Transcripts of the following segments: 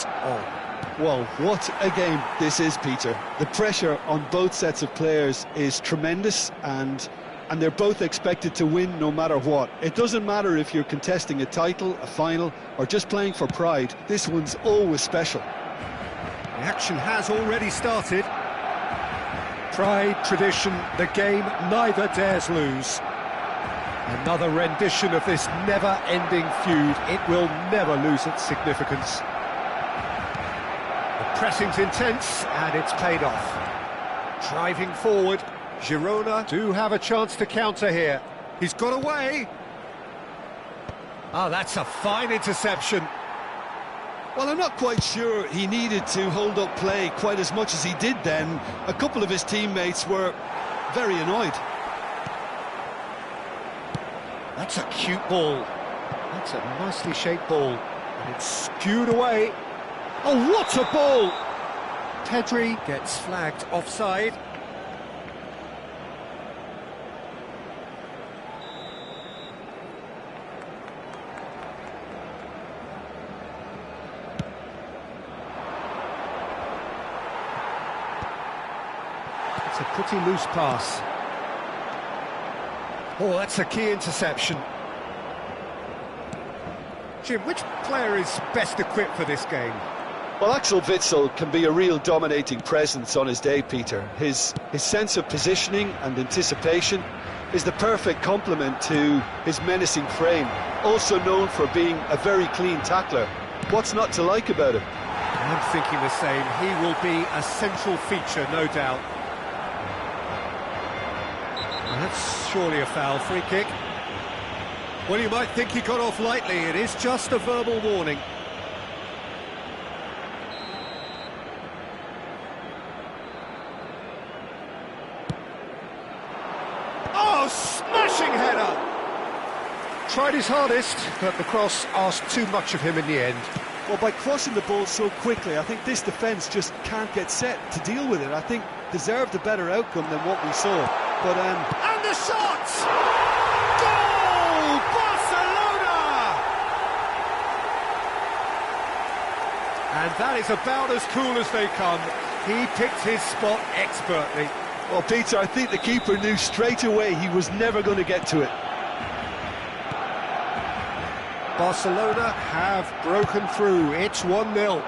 straight on. Well, what a game this is, Peter. The pressure on both sets of players is tremendous, and they're both expected to win no matter what. It doesn't matter if you're contesting a title, a final, or just playing for pride. This one's always special. The action has already started. Pride, tradition, the game neither dares lose. Another rendition of this never-ending feud. It will never lose its significance. The pressing's intense, and it's paid off. Driving forward, Girona do have a chance to counter here. He's got away. Oh, that's a fine interception. Well, I'm not quite sure he needed to hold up play quite as much as he did then. A couple of his teammates were very annoyed. That's a cute ball. That's a nicely shaped ball. And it's skewed away. Oh, what a ball! Pedri gets flagged offside. It's a pretty loose pass. Oh, that's a key interception. Jim, which player is best equipped for this game? Well, Axel Witsel can be a real dominating presence on his day, Peter. His sense of positioning and anticipation is the perfect complement to his menacing frame, also known for being a very clean tackler. What's not to like about him? I'm thinking the same. He will be a central feature, no doubt. Well, that's surely a foul. Free kick. Well, you might think he got off lightly. It is just a verbal warning. Oh, smashing header! Tried his hardest, but the cross asked too much of him in the end. Well, by crossing the ball so quickly, I think this defence just can't get set to deal with it. I think deserved a better outcome than what we saw. But and the shot! Goal! Barcelona! And that is about as cool as they come. He picked his spot expertly. Well, Peter, I think the keeper knew straight away he was never going to get to it. Barcelona have broken through. It's 1-0.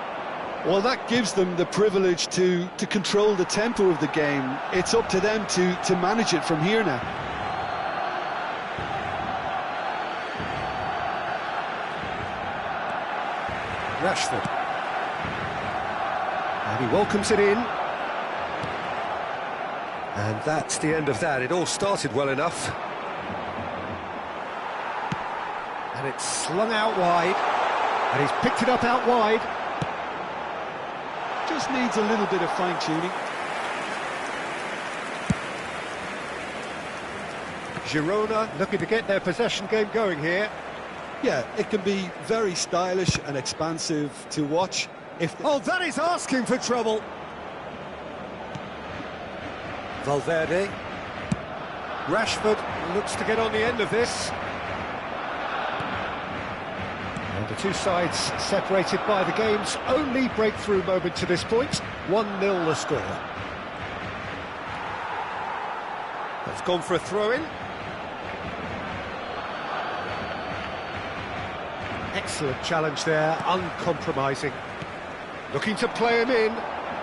Well, that gives them the privilege to control the tempo of the game. It's up to them to manage it from here now. Rashford. And he welcomes it in. And that's the end of that. It all started well enough. And it's slung out wide. And he's picked it up out wide. Just needs a little bit of fine-tuning. Girona looking to get their possession game going here. Yeah, it can be very stylish and expansive to watch. Oh, that is asking for trouble. Valverde. Rashford looks to get on the end of this. And the two sides separated by the game's only breakthrough moment to this point. 1-0 the score. That's gone for a throw-in. Excellent challenge there, uncompromising. Looking to play him in,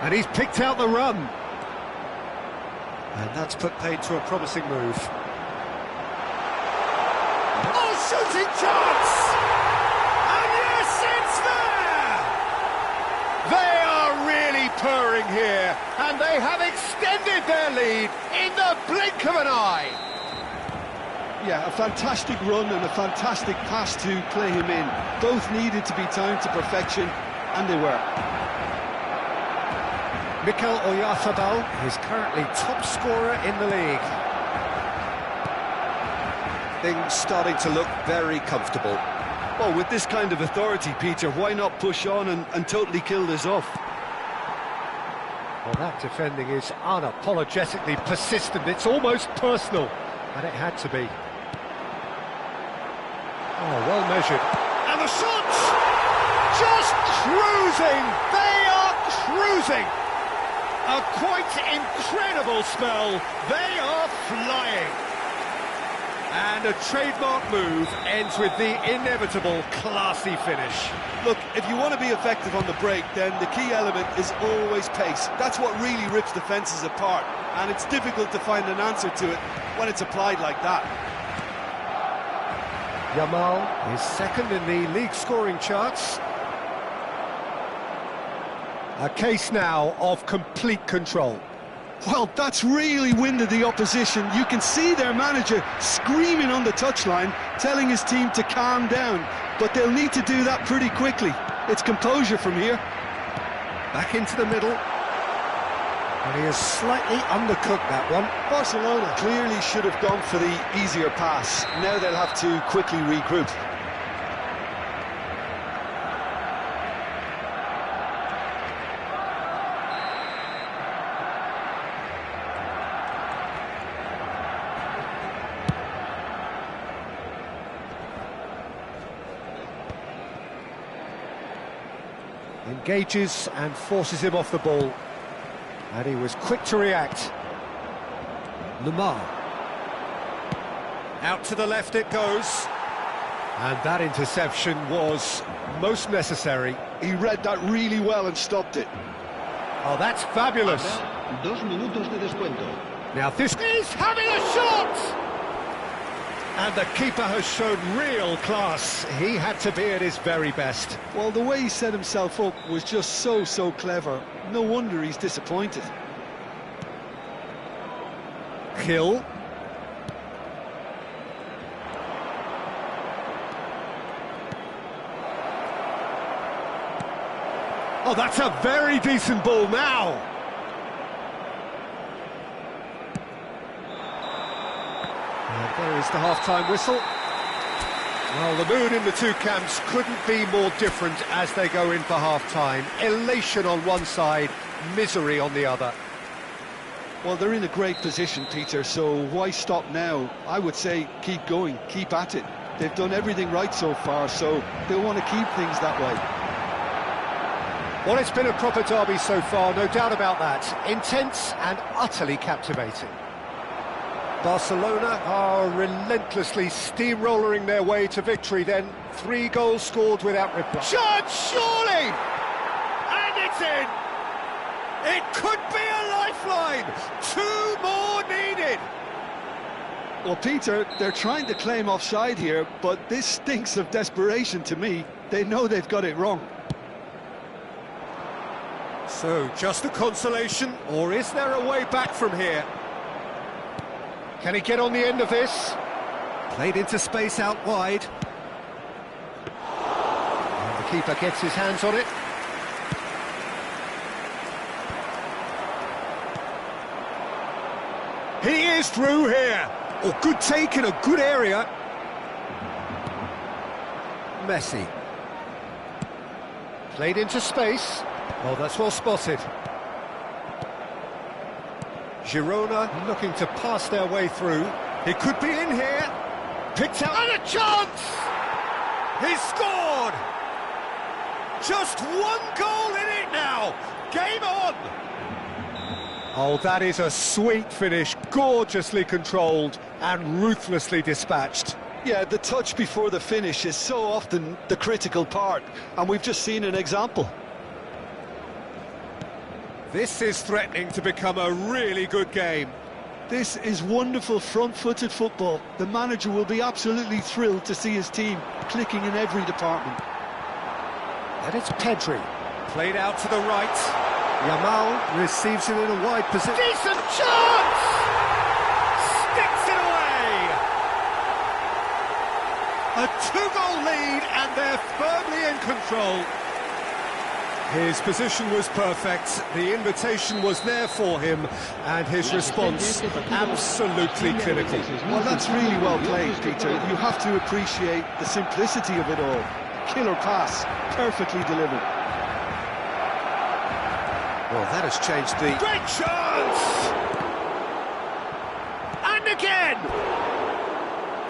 and he's picked out the run. And that's put paid to a promising move. Oh, shooting chance! And yes, it's there! They are really purring here, and they have extended their lead in the blink of an eye. Yeah, a fantastic run and a fantastic pass to play him in. Both needed to be timed to perfection, and they were. Mikel Oyarzabal is currently top scorer in the league. Things starting to look very comfortable. Well, with this kind of authority, Peter, why not push on and totally kill this off? Well, that defending is unapologetically persistent. It's almost personal, and it had to be. Oh, well measured. And the shot! just cruising! They are cruising! A quite incredible spell. They are flying. And a trademark move ends with the inevitable classy finish. Look, if you want to be effective on the break, then the key element is always pace. That's what really rips defences apart, and it's difficult to find an answer to it when it's applied like that. Yamal is second in the league scoring charts. A case now of complete control. Well, that's really winded the opposition. You can see their manager screaming on the touchline, telling his team to calm down, but they'll need to do that pretty quickly. It's composure from here. Back into the middle. And he has slightly undercooked that one. Barcelona clearly should have gone for the easier pass. Now they'll have to quickly regroup. Engages and forces him off the ball. And he was quick to react. Lamar. Out to the left it goes. And that interception was most necessary. He read that really well and stopped it. Oh, that's fabulous. 2 minutos de descuento. Now this is having a shot! And the keeper has shown real class. He had to be at his very best. Well, the way he set himself up was just so clever. No wonder he's disappointed. Hill. Oh, that's a very decent ball now. And there is the half-time whistle. Well, the mood in the two camps couldn't be more different as they go in for half-time. Elation on one side, misery on the other. Well, they're in a great position, Peter, so why stop now? I would say keep going, keep at it. They've done everything right so far, so they'll want to keep things that way. Well, it's been a proper derby so far, no doubt about that. Intense and utterly captivating. Barcelona are relentlessly steamrolling their way to victory then. 3 goals scored without reply. Shot, surely! And it's in! It could be a lifeline! 2 more needed! Well, Peter, they're trying to claim offside here, but this stinks of desperation to me. They know they've got it wrong. So, just a consolation, or is there a way back from here? Can he get on the end of this? Played into space out wide. And the keeper gets his hands on it. He is through here. Oh, good take in a good area. Messi. Played into space. Oh, that's well spotted. Girona looking to pass their way through. He could be in here. Picked out and a chance! He scored! Just 1 goal in it now. Game on! Oh, that is a sweet finish, gorgeously controlled and ruthlessly dispatched. Yeah, the touch before the finish is so often the critical part, and we've just seen an example. This is threatening to become a really good game. This is wonderful front-footed football. The manager will be absolutely thrilled to see his team clicking in every department. And it's Pedri. Played out to the right. Yamal receives it in a wide position. Decent chance! Sticks it away! A 2-goal lead and they're firmly in control. His position was perfect, the invitation was there for him, and his response absolutely clinical. Well, that's really well played, Peter. You have to appreciate the simplicity of it all. Killer pass, perfectly delivered. Well, that has changed the... Great chance! And again!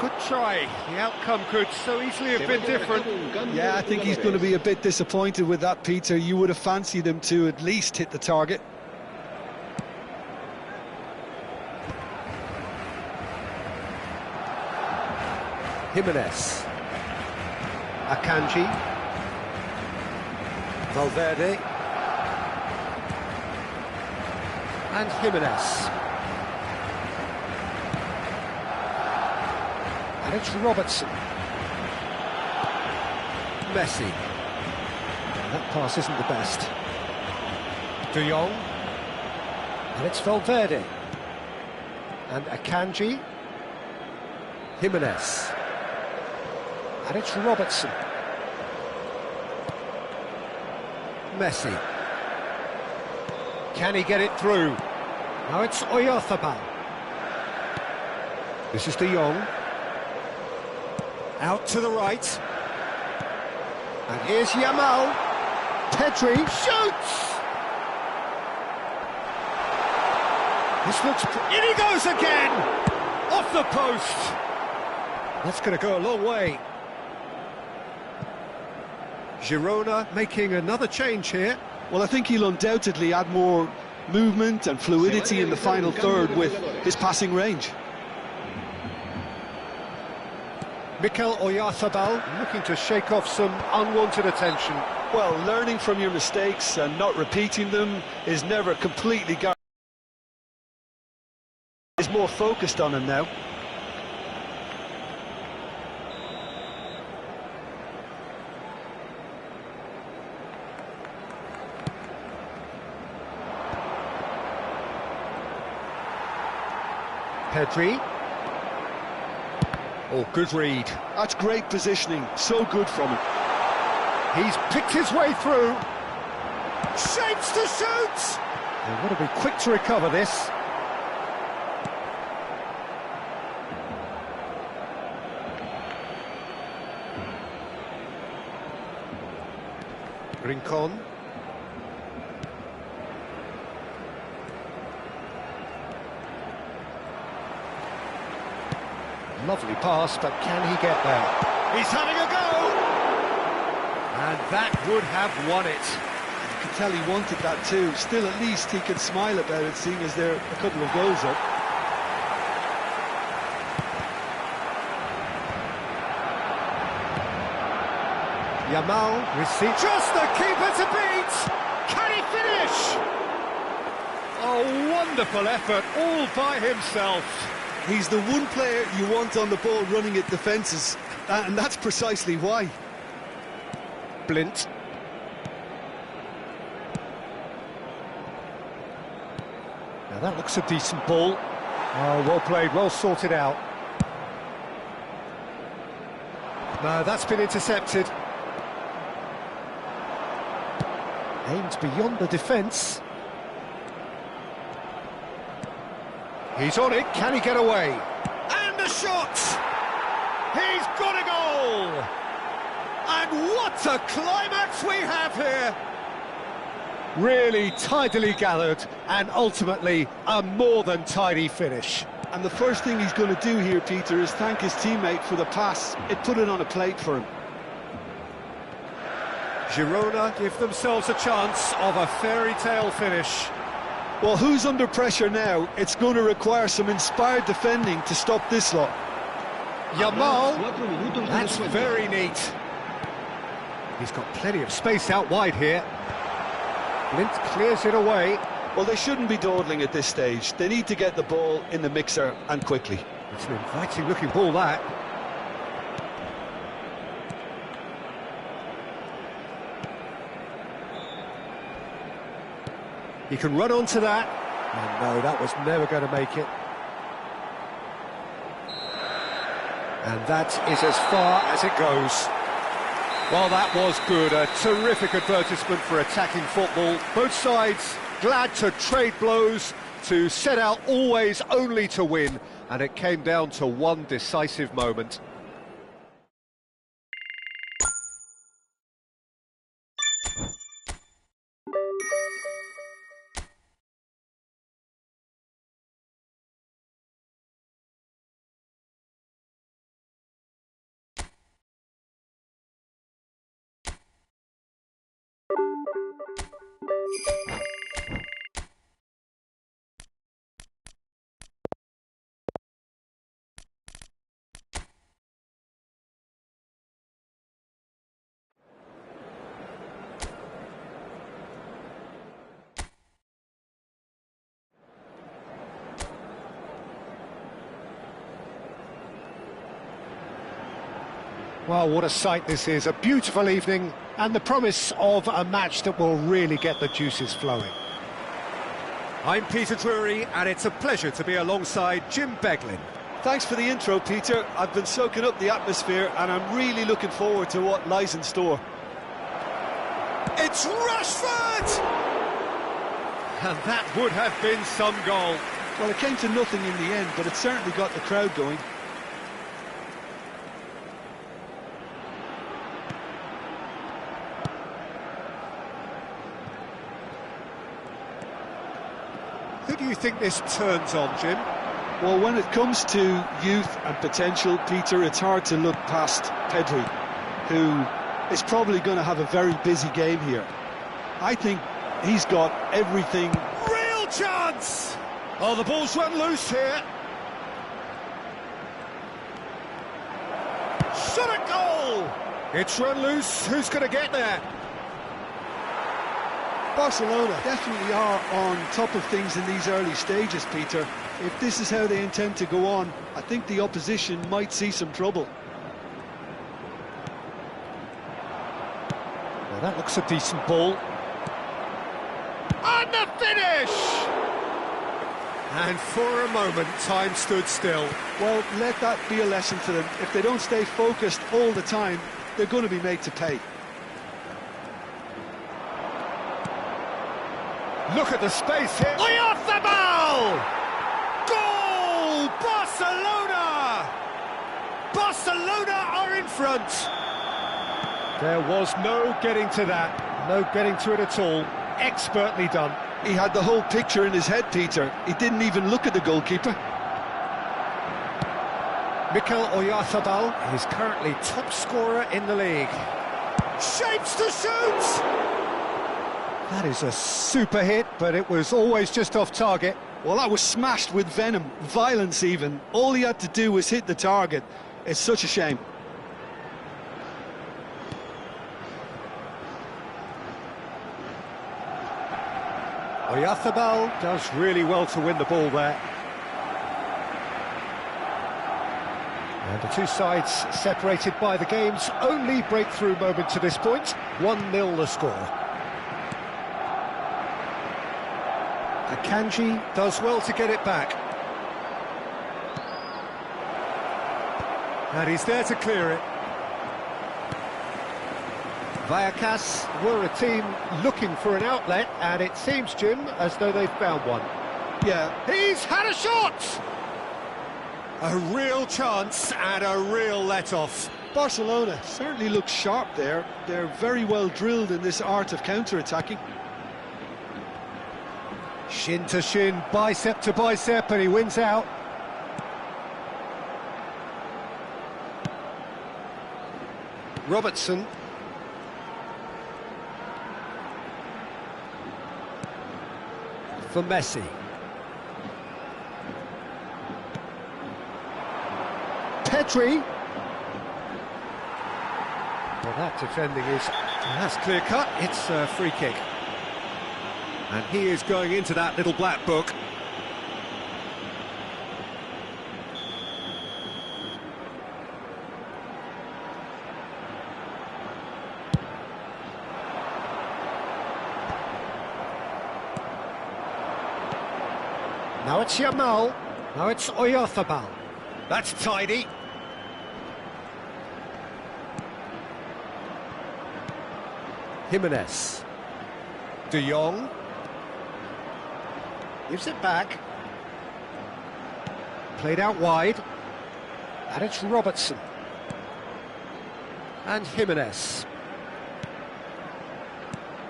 Good try. The outcome could so easily have been different. Yeah, I think he's going to be a bit disappointed with that, Peter. You would have fancied him to at least hit the target. Jimenez. Akanji. Valverde. And Jimenez. And it's Robertson. Messi. That pass isn't the best. De Jong. And it's Valverde. And Akanji. Jimenez. And it's Robertson. Messi. Can he get it through? Now it's Oyarzabal. This is De Jong. Out to the right. And here's Yamal. Pedri shoots! This looks... In he goes again! Off the post! That's going to go a long way. Girona making another change here. Well, I think he'll undoubtedly add more movement and fluidity in the final third with his passing range. Mikel Oyarzabal looking to shake off some unwanted attention. Well, learning from your mistakes and not repeating them is never completely guaranteed. He's more focused on him now. Pedri. Oh, good read. That's great positioning, so good from him. He's picked his way through. Shapes to shoot! They've got to be quick to recover this. Rincon. Lovely pass, but can he get there? He's having a go! And that would have won it. You can tell he wanted that too. Still, at least he can smile about it, seeing as they're a couple of goals up. Yamal receives... Just the keeper to beat! Can he finish? A wonderful effort, all by himself. He's the one player you want on the ball running at defences, and that's precisely why. Blint. Now that looks a decent ball. Oh, well played, well sorted out. No, that's been intercepted. Aimed beyond the defence. He's on it, can he get away? And a shot! He's got a goal! And what a climax we have here! Really tidily gathered, and ultimately a more than tidy finish. And the first thing he's going to do here, Peter, is thank his teammate for the pass. It put it on a plate for him. Girona give themselves a chance of a fairy tale finish. Well, who's under pressure now? It's going to require some inspired defending to stop this lot. Yamal, that's very neat. He's got plenty of space out wide here. Blint clears it away. Well, they shouldn't be dawdling at this stage. They need to get the ball in the mixer and quickly. It's an inviting looking ball, that. He can run onto that. And no, that was never going to make it. And that is as far as it goes. Well, that was good. A terrific advertisement for attacking football. Both sides glad to trade blows, to set out always only to win. And it came down to one decisive moment. Well, what a sight this is. A beautiful evening and the promise of a match that will really get the juices flowing. I'm Peter Drury, and it's a pleasure to be alongside Jim Beglin. Thanks for the intro, Peter. I've been soaking up the atmosphere and I'm really looking forward to what lies in store. It's Rashford! And that would have been some goal. Well, it came to nothing in the end, but it certainly got the crowd going. Who do you think this turns on, Jim? Well, when it comes to youth and potential, Peter, it's hard to look past Pedri, who is probably going to have a very busy game here. I think he's got everything. Real chance! Oh, the ball's run loose here. Shot a goal! It's run loose. Who's going to get there? Barcelona definitely are on top of things in these early stages, Peter. If this is how they intend to go on, I think the opposition might see some trouble. Well, that looks a decent ball. And the finish! And for a moment, time stood still. Well, let that be a lesson to them. If they don't stay focused all the time, they're going to be made to pay. Look at the space here. Oyarzabal! Goal! Barcelona! Barcelona are in front. There was no getting to that. No getting to it at all. Expertly done. He had the whole picture in his head, Peter. He didn't even look at the goalkeeper. Mikel Oyarzabal is currently top scorer in the league. Shapes to shoot! That is a super hit, but it was always just off target. Well, that was smashed with venom, violence even. All he had to do was hit the target. It's such a shame. Oyarzabal does really well to win the ball there. And the two sides separated by the game's only breakthrough moment to this point. 1-0 the score. Akanji does well to get it back. And he's there to clear it. Vallecas were a team looking for an outlet, and it seems, Jim, as though they've found one. Yeah. He's had a shot! A real chance and a real let-off. Barcelona certainly looks sharp there. They're very well drilled in this art of counter-attacking. Shin to shin, bicep to bicep, and he wins out. Robertson. For Messi. Pedri. Well, that defending is... That's clear cut. It's a free kick. And he is going into that little black book. Now it's Yamal. Now it's Oyarzabal. That's tidy. Jimenez. De Jong. Gives it back. Played out wide. And it's Robertson. And Jimenez.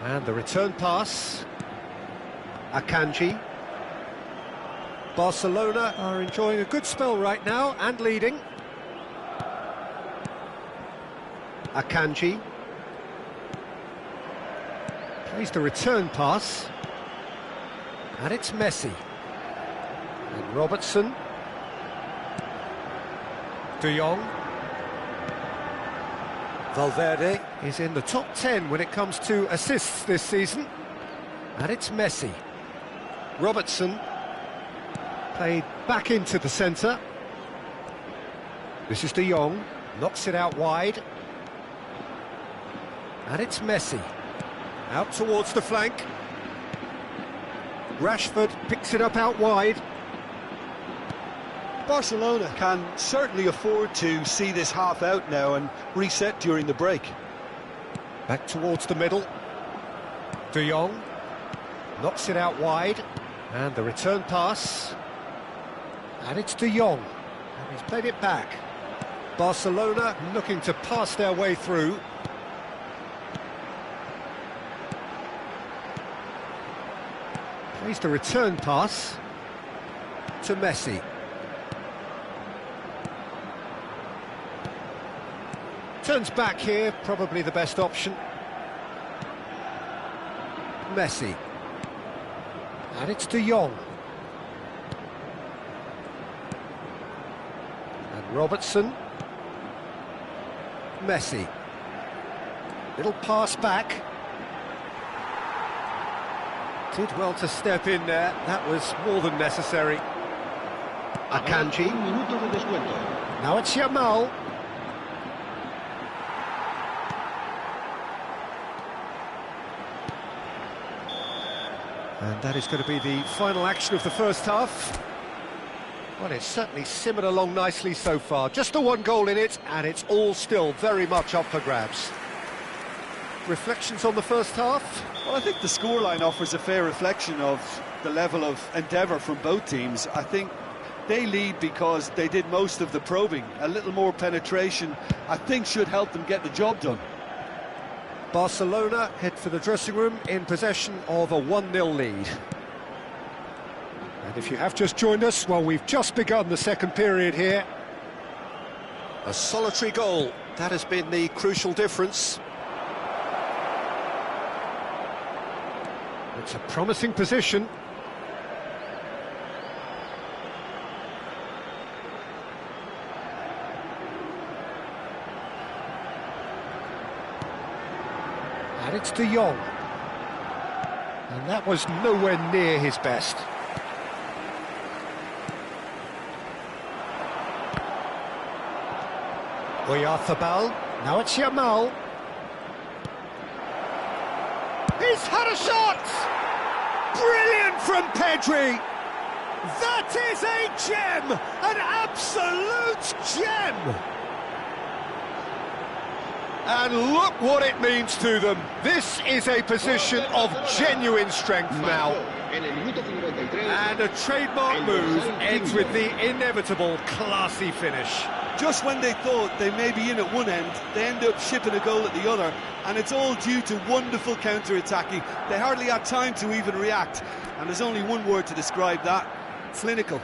And the return pass. Akanji. Barcelona are enjoying a good spell right now and leading. Akanji. Plays the return pass. And it's Messi. And Robertson. De Jong. Valverde is in the top 10 when it comes to assists this season. And it's Messi. Robertson. Played back into the centre. This is De Jong. Knocks it out wide. And it's Messi. Out towards the flank. Rashford picks it up out wide. Barcelona can certainly afford to see this half out now and reset during the break. Back towards the middle. De Jong knocks it out wide. And the return pass. And it's De Jong. And he's played it back. Barcelona looking to pass their way through. Plays the return pass to Messi. Turns back here, probably the best option. Messi. And it's De Jong. And Robertson. Messi. Little pass back. Did well to step in there. That was more than necessary. Akanji. Now it's Yamal. And that is going to be the final action of the first half. Well, it's certainly simmered along nicely so far. Just the one goal in it, and it's all still very much up for grabs. Reflections on the first half? Well, I think the scoreline offers a fair reflection of the level of endeavour from both teams. I think they lead because they did most of the probing. A little more penetration, I think, should help them get the job done. Barcelona head for the dressing room in possession of a 1-0 lead. And if you have just joined us, well, we've just begun the second period here. A solitary goal, that has been the crucial difference. It's a promising position. And it's De Jong. And that was nowhere near his best. Oyarzabal. Now it's Yamal. He's had a shot! Brilliant from Pedri! That is a gem! An absolute gem! And look what it means to them. This is a position of genuine strength now. And a trademark move ends with the inevitable classy finish. Just when they thought they may be in at one end, they end up shipping a goal at the other, and it's all due to wonderful counter-attacking. They hardly had time to even react, and there's only one word to describe that: clinical.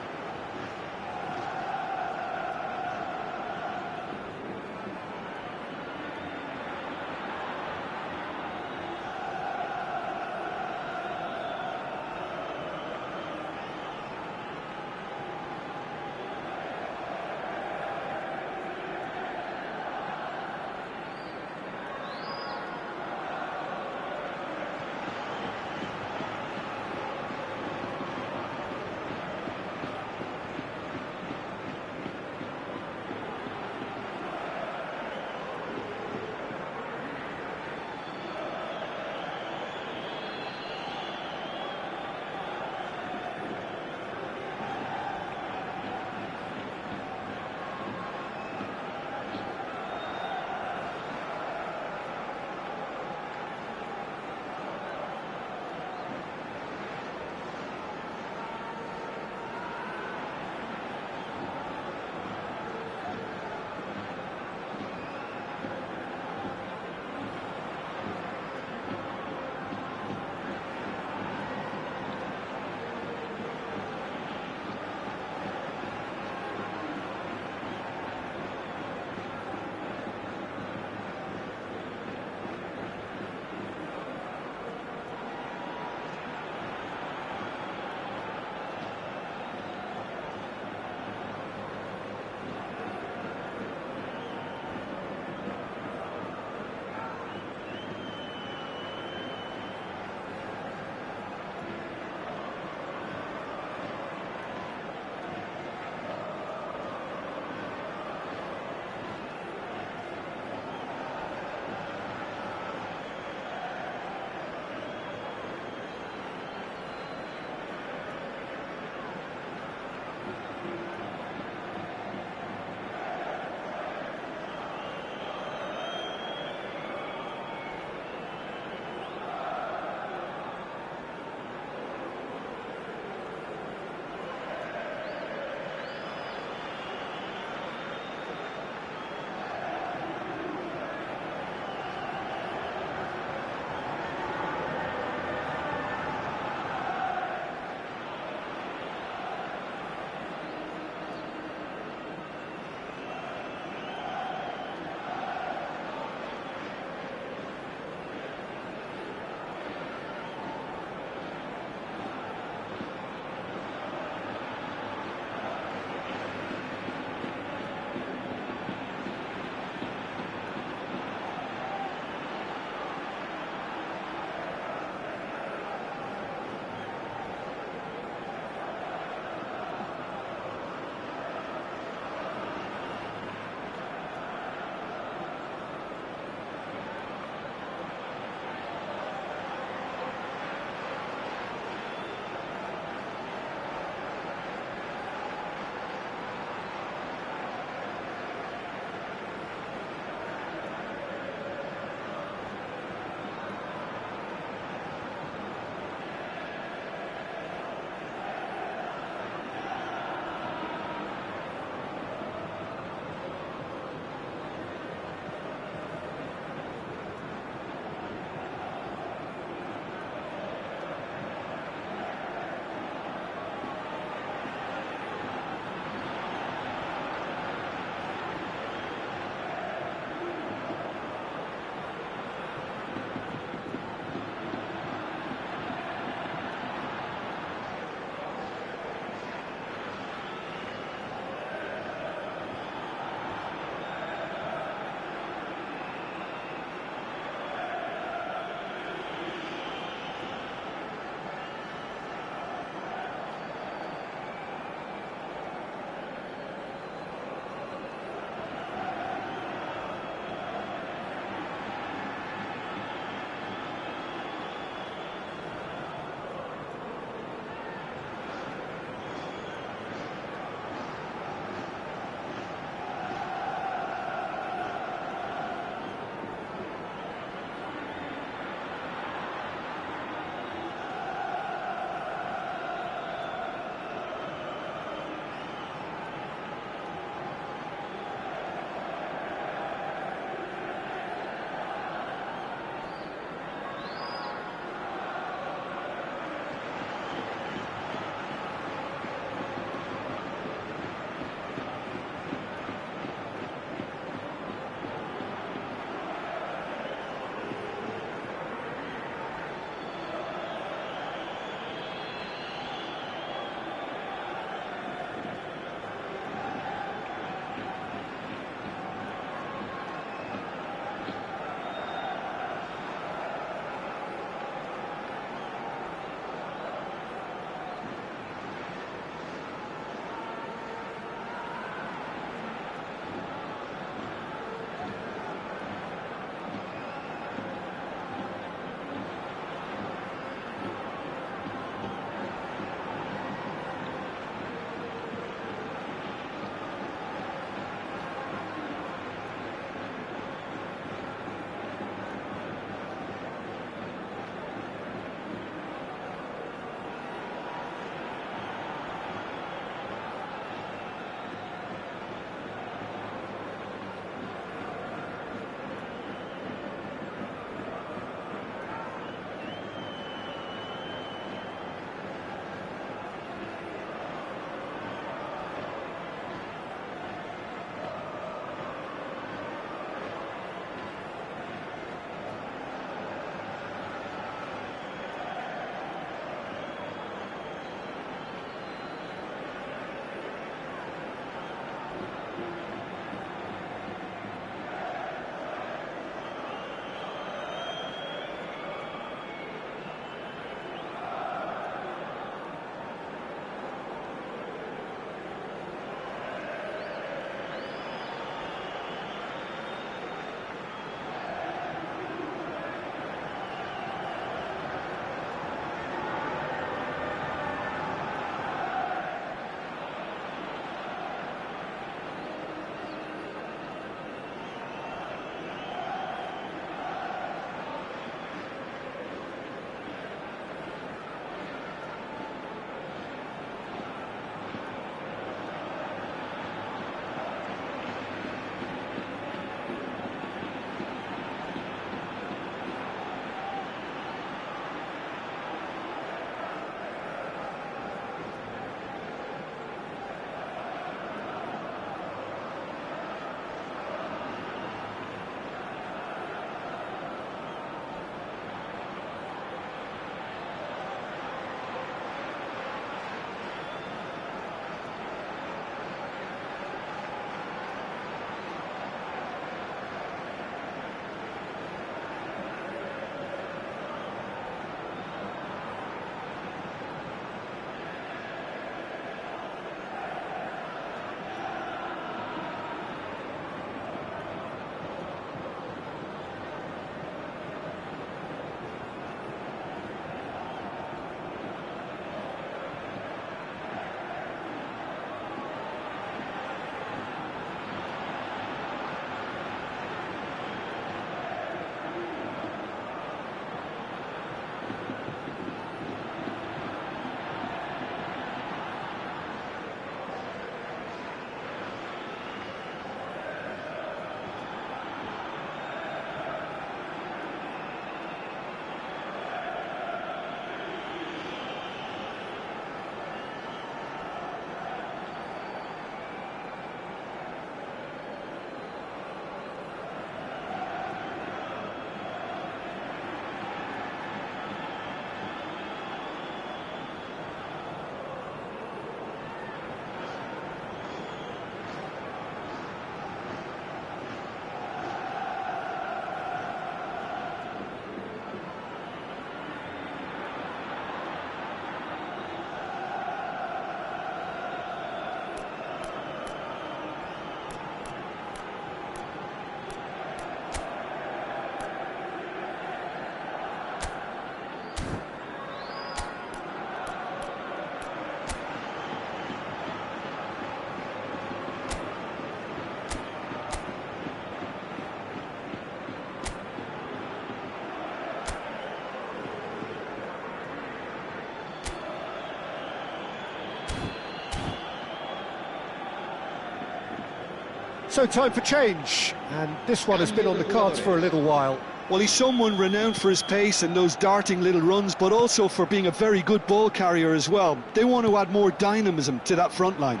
So time for change, and this one has been on the cards for a little while. Well, he's someone renowned for his pace and those darting little runs, but also for being a very good ball carrier as well. They want to add more dynamism to that front line.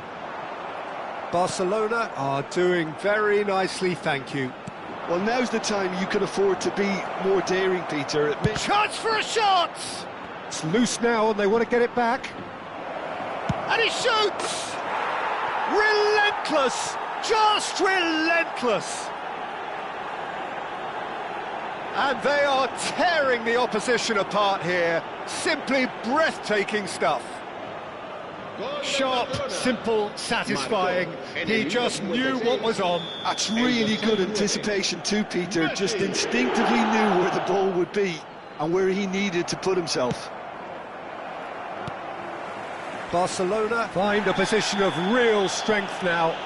Barcelona are doing very nicely, thank you. Well, now's the time you can afford to be more daring, Peter. Chance for a shot! It's loose now and they want to get it back. And he shoots! Relentless! Just relentless! And they are tearing the opposition apart here. Simply breathtaking stuff. Sharp, simple, satisfying. He just knew what was on. That's really good anticipation too, Peter. Just instinctively knew where the ball would be and where he needed to put himself. Barcelona find a position of real strength now.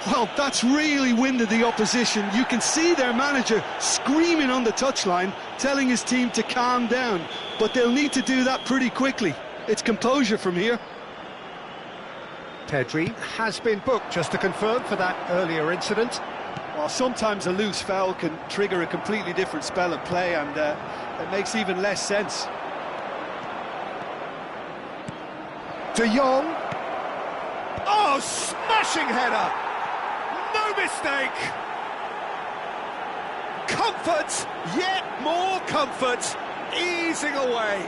Well, that's really winded the opposition. You can see their manager screaming on the touchline, telling his team to calm down. But they'll need to do that pretty quickly. It's composure from here. Pedri has been booked, just to confirm, for that earlier incident. Well, sometimes a loose foul can trigger a completely different spell of play, and it makes even less sense. De Jong. Oh, smashing header! No mistake! Comfort, yet more comfort, easing away.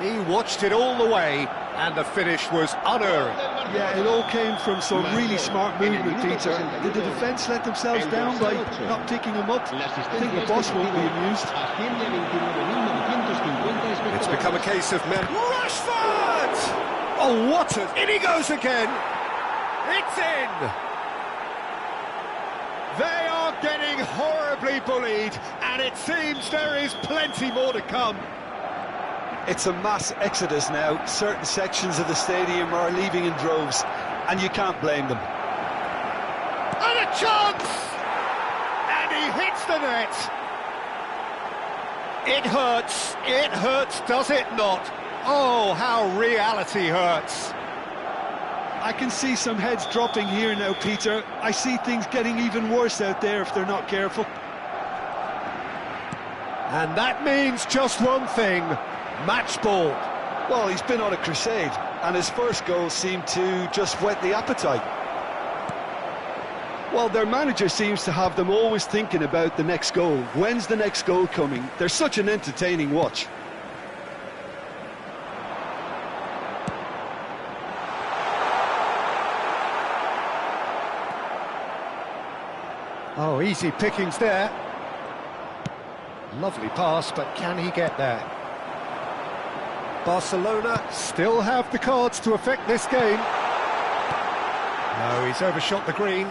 He watched it all the way, and the finish was unerring. Yeah, it all came from some really smart movement, Peter. Did the defence let themselves down by not picking him up? I think the boss won't be amused. It's become a case of men. Rashford! Oh, what a... In he goes again! It's in! They are getting horribly bullied, and it seems there is plenty more to come. It's a mass exodus now. Certain sections of the stadium are leaving in droves, and you can't blame them. And a chance! And he hits the net. It hurts, does it not? Oh, how reality hurts. I can see some heads dropping here now, Peter. I see things getting even worse out there if they're not careful. And that means just one thing. Match ball. Well, he's been on a crusade, and his first goal seemed to just whet the appetite. Well, their manager seems to have them always thinking about the next goal. When's the next goal coming? They're such an entertaining watch. Oh, easy pickings there. Lovely pass, but can he get there? Barcelona still have the cards to affect this game. No, he's overshot the green.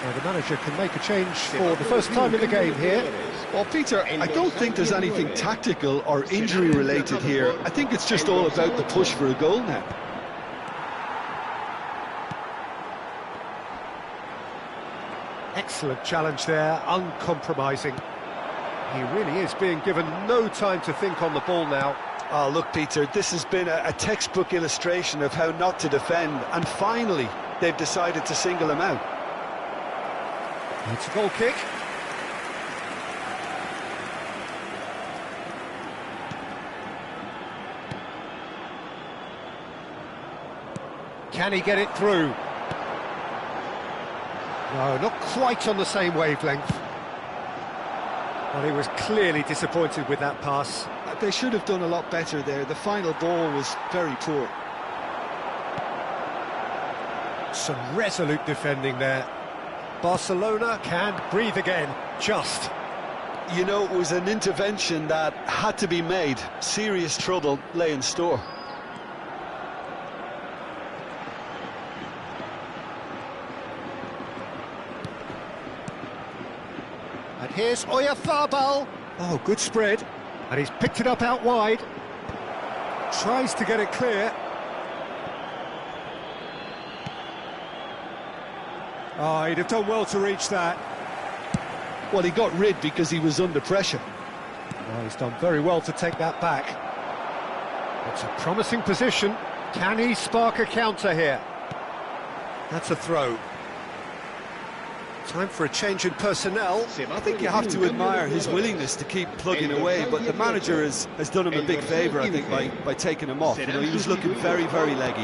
So the manager can make a change for the first time in the game here. Well, Peter, I don't think there's anything tactical or injury related here. I think it's just all about the push for a goal now. Excellent challenge there, uncompromising. He really is being given no time to think on the ball now. Oh, look, Peter, this has been a textbook illustration of how not to defend, and finally, they've decided to single him out. It's a goal kick. Can he get it through? No, not quite on the same wavelength. Well, he was clearly disappointed with that pass. They should have done a lot better there. The final ball was very poor. Some resolute defending there. Barcelona can breathe again, just. You know, it was an intervention that had to be made. Serious trouble lay in store. And here's Oyarzabal. Oh, good spread. And he's picked it up out wide. Tries to get it clear. Oh, he'd have done well to reach that. Well, he got rid because he was under pressure. Oh, he's done very well to take that back. It's a promising position. Can he spark a counter here? That's a throw. Time for a change in personnel. I think you have to admire his willingness to keep plugging away, but the manager has done him a big favour, I think, by taking him off. You know, he was looking very, very leggy.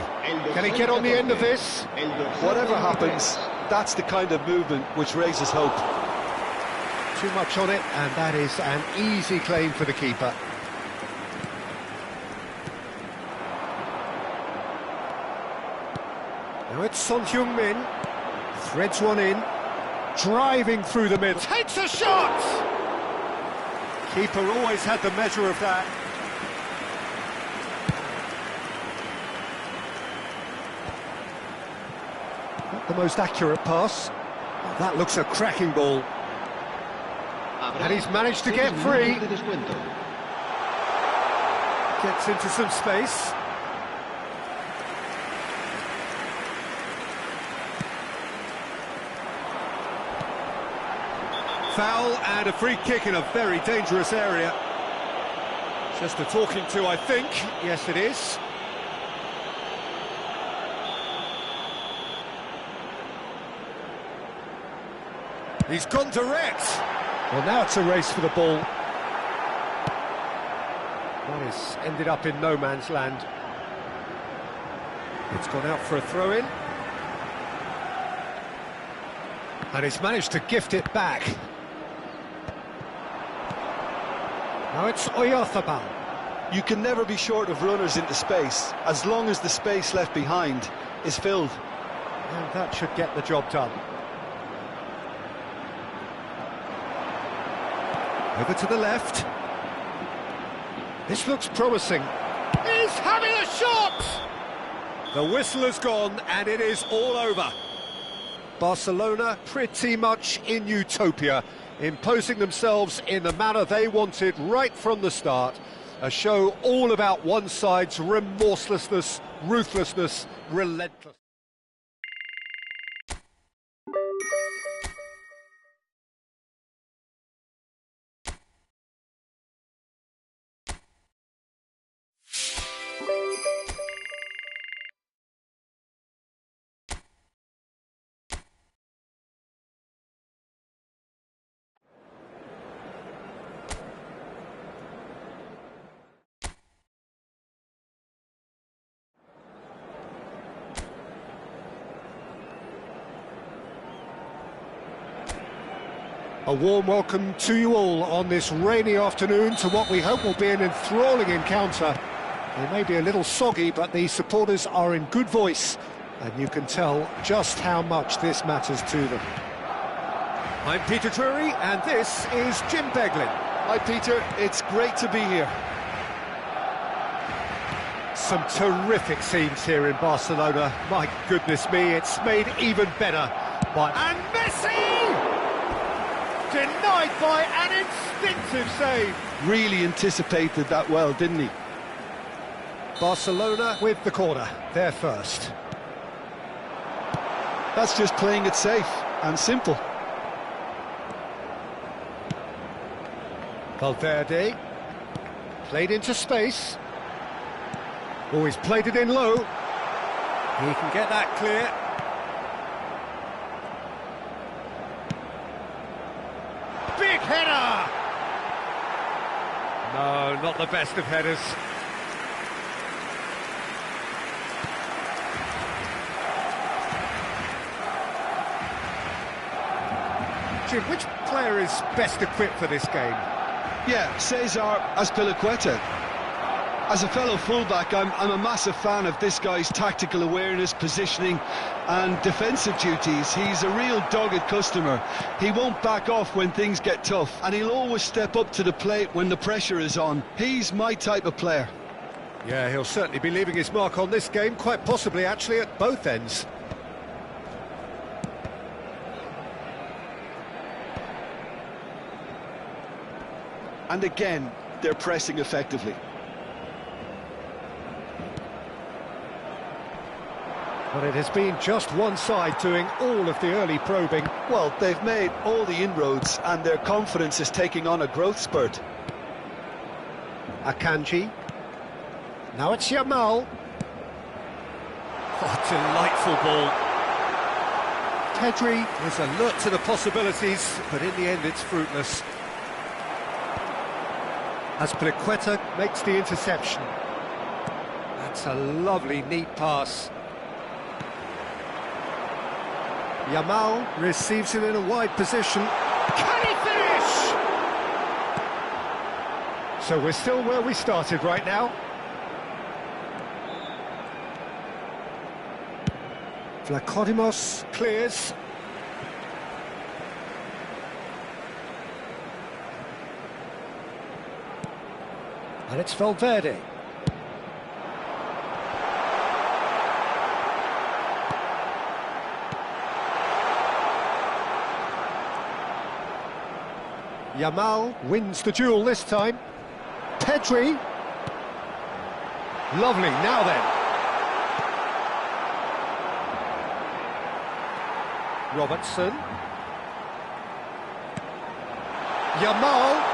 Can he get on the end of this? Whatever happens, that's the kind of movement which raises hope. Too much on it, and that is an easy claim for the keeper. Now it's Son Heung-min. Threads one in. Driving through the middle. Takes a shot! Keeper always had the measure of that. Not the most accurate pass. Oh, that looks a cracking ball. And he's managed to get free. Gets into some space. Foul and a free kick in a very dangerous area. Just a talking to, I think. Yes, it is. He's gone direct. Well, now it's a race for the ball. That has ended up in no man's land. It's gone out for a throw-in. And he's managed to gift it back. Now it's Oyarzabal. You can never be short of runners into space, as long as the space left behind is filled. And that should get the job done. Over to the left. This looks promising. He's having a shot! The whistle has gone and it is all over. Barcelona pretty much in utopia, imposing themselves in the manner they wanted right from the start. A show all about one side's remorselessness, ruthlessness, relentlessness. A warm welcome to you all on this rainy afternoon to what we hope will be an enthralling encounter. It may be a little soggy, but the supporters are in good voice, and you can tell just how much this matters to them. I'm Peter Drury, and this is Jim Beglin. Hi Peter, it's great to be here. Some terrific scenes here in Barcelona. My goodness me, it's made even better by... And Messi! Denied by an instinctive save. Really anticipated that well, didn't he? Barcelona with the corner, they're first. That's just playing it safe and simple. Valverde, played into space. Oh, he's played it in low. He can get that clear. Big header! No, not the best of headers. Jim, which player is best equipped for this game? Yeah, Cesar Azpilicueta. As a fellow fullback, I'm a massive fan of this guy's tactical awareness, positioning and defensive duties. He's a real dogged customer. He won't back off when things get tough, and he'll always step up to the plate when the pressure is on. He's my type of player. Yeah, he'll certainly be leaving his mark on this game, quite possibly actually at both ends. And again, they're pressing effectively. But it has been just one side doing all of the early probing. Well, they've made all the inroads and their confidence is taking on a growth spurt. Akanji. Now it's Yamal. Oh, delightful ball. Pedri was alert to the possibilities, but in the end it's fruitless. Azpilicueta makes the interception. That's a lovely, neat pass. Yamal receives it in a wide position. Can he finish? So we're still where we started right now. Vlachodimos clears. And it's Valverde. Yamal wins the duel this time. Pedri. Lovely, now then. Robertson. Yamal.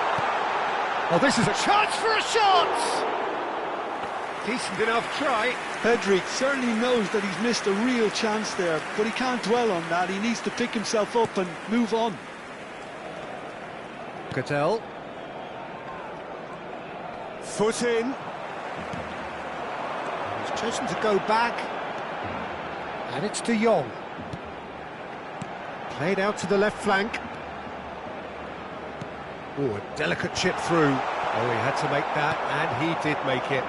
Oh, this is a chance for a shot! Decent enough try. Pedri certainly knows that he's missed a real chance there, but he can't dwell on that. He needs to pick himself up and move on. Cattell. Foot in. He's chosen to go back. And it's De Jong. Played out to the left flank. Oh, a delicate chip through. Oh, he had to make that, and he did make it.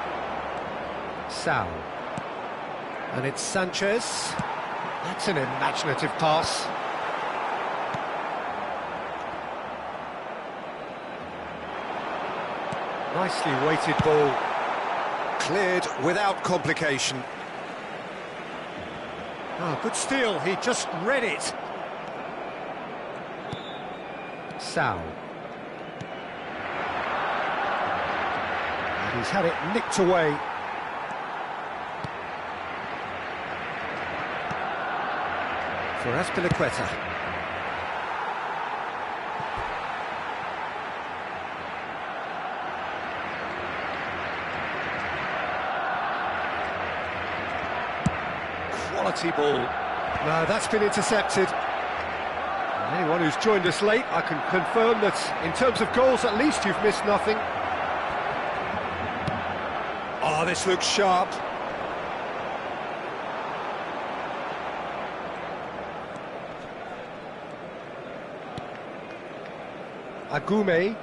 Sal. And it's Sanchez. That's an imaginative pass. Nicely weighted ball. Cleared without complication. Oh, good steal. He just read it. Sal. And he's had it nicked away. For Azpilicueta. Quality ball. No, that's been intercepted. And anyone who's joined us late, I can confirm that in terms of goals, at least you've missed nothing. Oh, this looks sharp. Agume.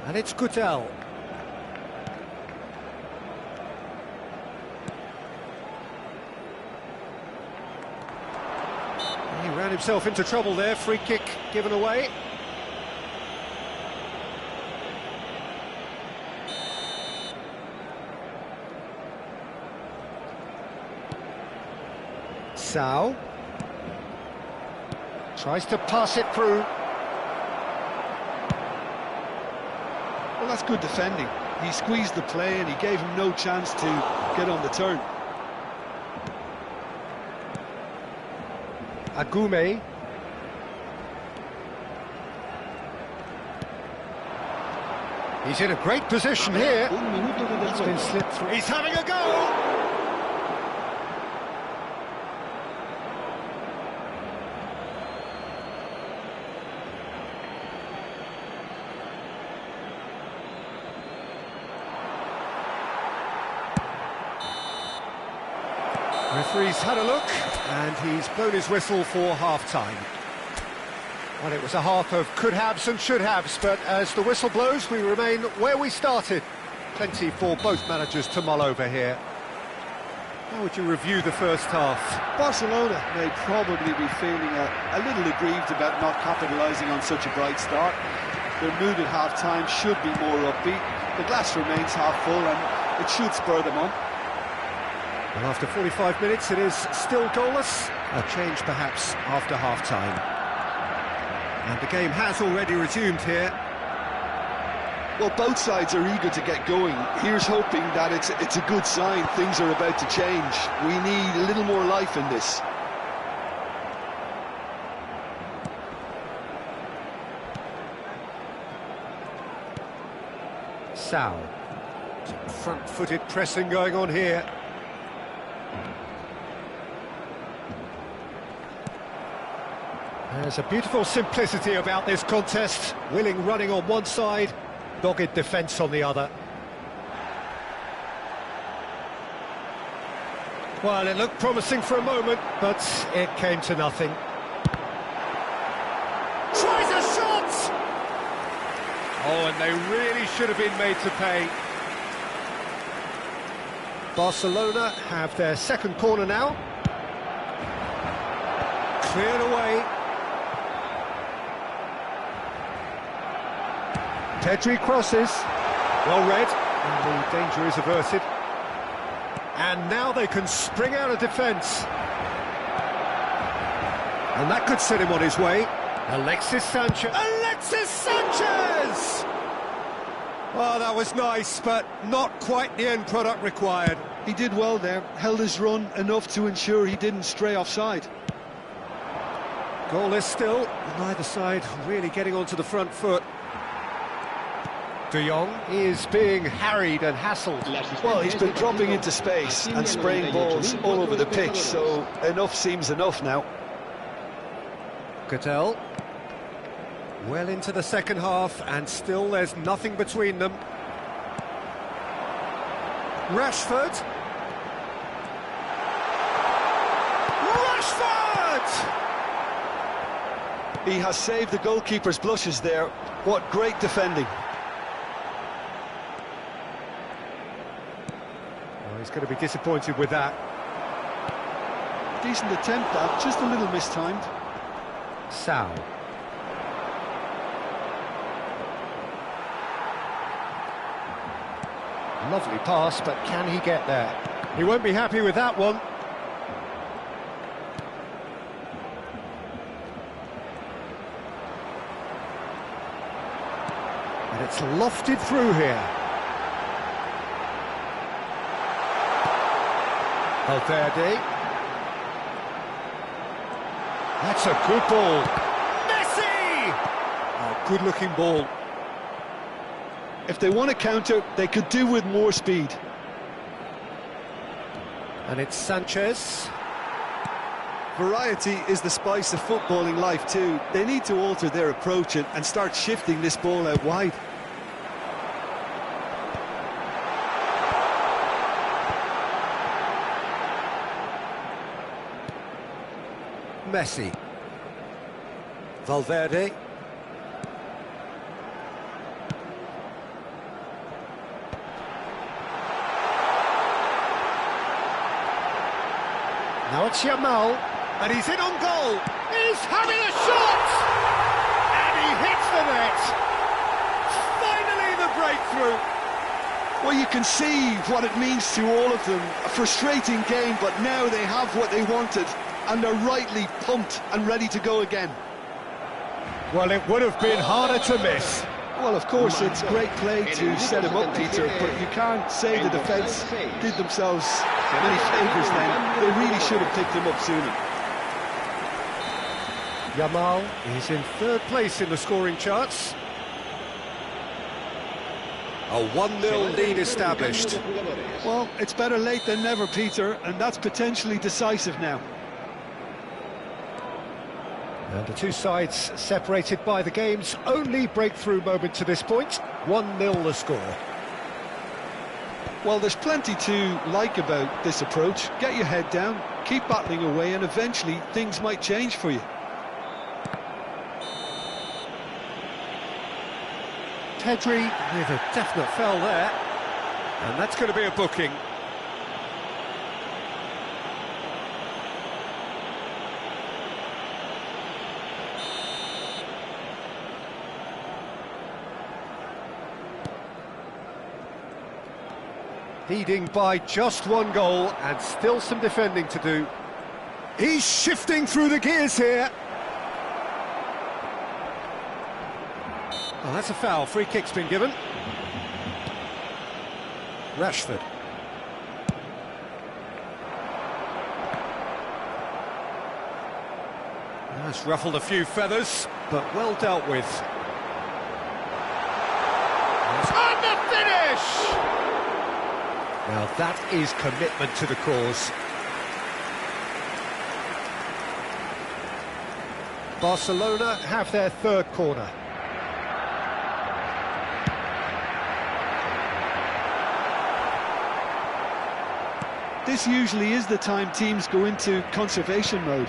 And it's Cattell. He ran himself into trouble there, free kick given away. Sao. Tries to pass it through. Well, that's good defending. He squeezed the play and he gave him no chance to get on the turn. Agume. He's in a great position here. He's been slipped through. He's having a go! Referee's had a look, and he's blown his whistle for half-time. Well, it was a half of could-haves and should-haves, but as the whistle blows, we remain where we started. Plenty for both managers to mull over here. How would you review the first half? Barcelona may probably be feeling a little aggrieved about not capitalising on such a bright start. Their mood at half-time should be more upbeat. The glass remains half full, and it should spur them on. Well, after 45 minutes, it is still goalless. A change, perhaps, after half-time. And the game has already resumed here. Well, both sides are eager to get going. Here's hoping that it's a good sign. Things are about to change. We need a little more life in this. Sao. Front-footed pressing going on here. There's a beautiful simplicity about this contest. Willing running on one side, dogged defence on the other. Well, it looked promising for a moment, but it came to nothing. Tries a shot! Oh, and they really should have been made to pay. Barcelona have their second corner now. Cleared away. Pedri crosses. Well read, and the danger is averted. And now they can spring out of defence. And that could set him on his way. Alexis Sanchez. Alexis Sanchez! Oh, that was nice, but not quite the end product required. He did well there, held his run enough to ensure he didn't stray offside. Goalless still, neither side really getting onto the front foot. De Jong is being harried and hassled. Well, he's been dropping into space and spraying balls all over the pitch, so enough seems enough now. Cattell. Well into the second half, and still there's nothing between them. Rashford. Rashford! He has saved the goalkeeper's blushes there. What great defending. Oh, he's going to be disappointed with that. Decent attempt, that, just a little mistimed. Sal. Lovely pass, but can he get there? He won't be happy with that one. And it's lofted through here. Valverde. That's a good ball. Messi! Oh, good-looking ball. If they want to counter, they could do with more speed. And it's Sanchez. Variety is the spice of footballing life too. They need to alter their approach and start shifting this ball out wide. Messi. Valverde. Now it's Yamal, and he's in on goal. He's having a shot! And he hits the net. Finally the breakthrough. Well, you can see what it means to all of them. A frustrating game, but now they have what they wanted, and they're rightly pumped and ready to go again. Well, it would have been harder to miss. Well, of course, it's great play to set him up, Peter, but you can't say the defence did themselves many favours then. They really should have picked him up sooner. Yamal is in third place in the scoring charts. A 1-0 lead established. Well, it's better late than never, Peter, and that's potentially decisive now. And the two sides separated by the game's only breakthrough moment to this point. 1-0 the score. Well, there's plenty to like about this approach. Get your head down, keep battling away, and eventually things might change for you. Pedri with a definite foul there. And that's going to be a booking. Leading by just one goal and still some defending to do. He's shifting through the gears here. Oh, that's a foul. Free kick's been given. Rashford. That's ruffled a few feathers, but well dealt with. And the finish! Now that is commitment to the cause. Barcelona have their third corner. This usually is the time teams go into conservation mode.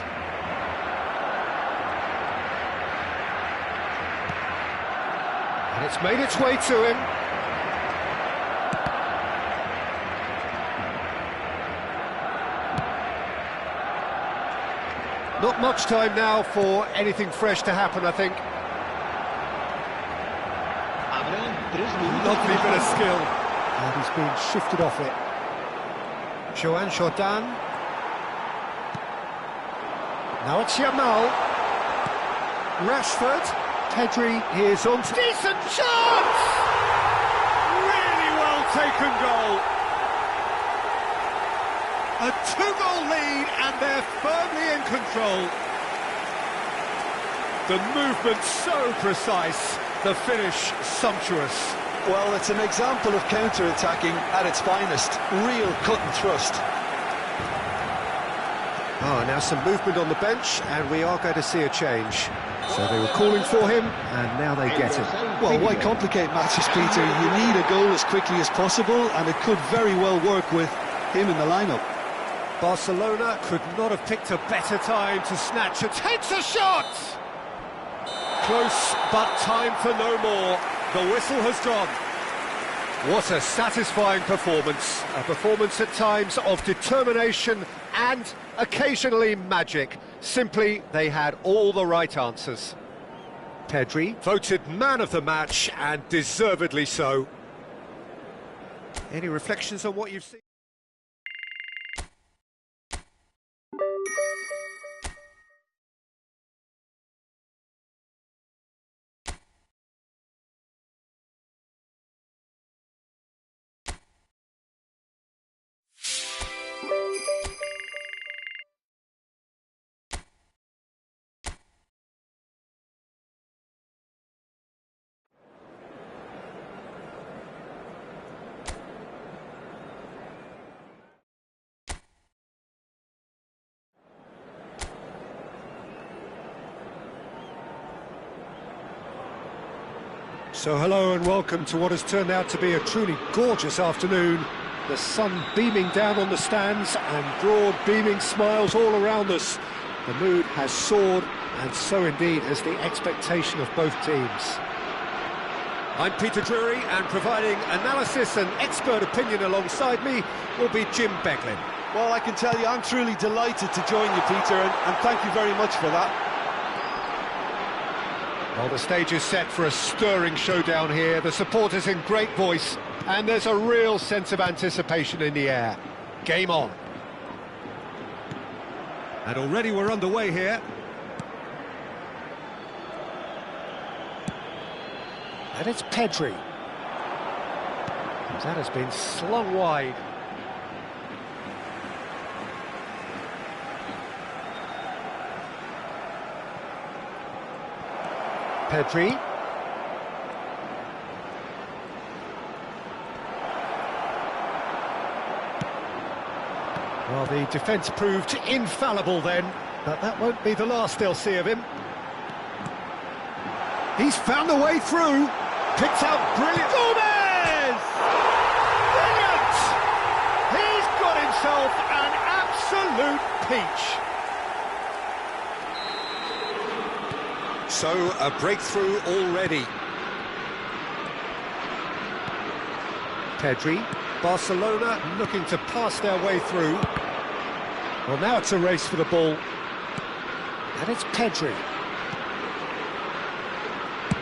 And it's made its way to him. Not much time now for anything fresh to happen, I think. Lovely bit of skill. And he's been shifted off it. Joan Jordan. Now it's Yamal. Rashford. Pedri is on. Decent chance! Really well taken goal. A two-goal lead and they're firmly in control. The movement so precise, the finish sumptuous. Well, it's an example of counter-attacking at its finest. Real cut and thrust. Oh, now some movement on the bench, and we are going to see a change. So they were calling for him, and now they get him. Well, why complicate matters, Peter? You need a goal as quickly as possible, and it could very well work with him in the lineup. Barcelona could not have picked a better time to snatch it. Takes a shot! Close, but time for no more. The whistle has gone. What a satisfying performance. A performance at times of determination and occasionally magic. Simply, they had all the right answers. Pedri, voted man of the match, and deservedly so. Any reflections on what you've seen? So hello and welcome to what has turned out to be a truly gorgeous afternoon. The sun beaming down on the stands and broad beaming smiles all around us. The mood has soared, and so indeed has the expectation of both teams. I'm Peter Drury, and providing analysis and expert opinion alongside me will be Jim Beglin. Well, I can tell you I'm truly delighted to join you, Peter, and thank you very much for that. Well, the stage is set for a stirring showdown here. The supporters in great voice, and there's a real sense of anticipation in the air. Game on. And already we're underway here. And it's Pedri. That has been slung wide. Pedri. Well, the defence proved infallible then, but that won't be the last they'll see of him. He's found a way through. Picked out brilliant. Gomez! Brilliant! He's got himself an absolute peach. So, a breakthrough already. Pedri, Barcelona looking to pass their way through. Well, now it's a race for the ball. And it's Pedri.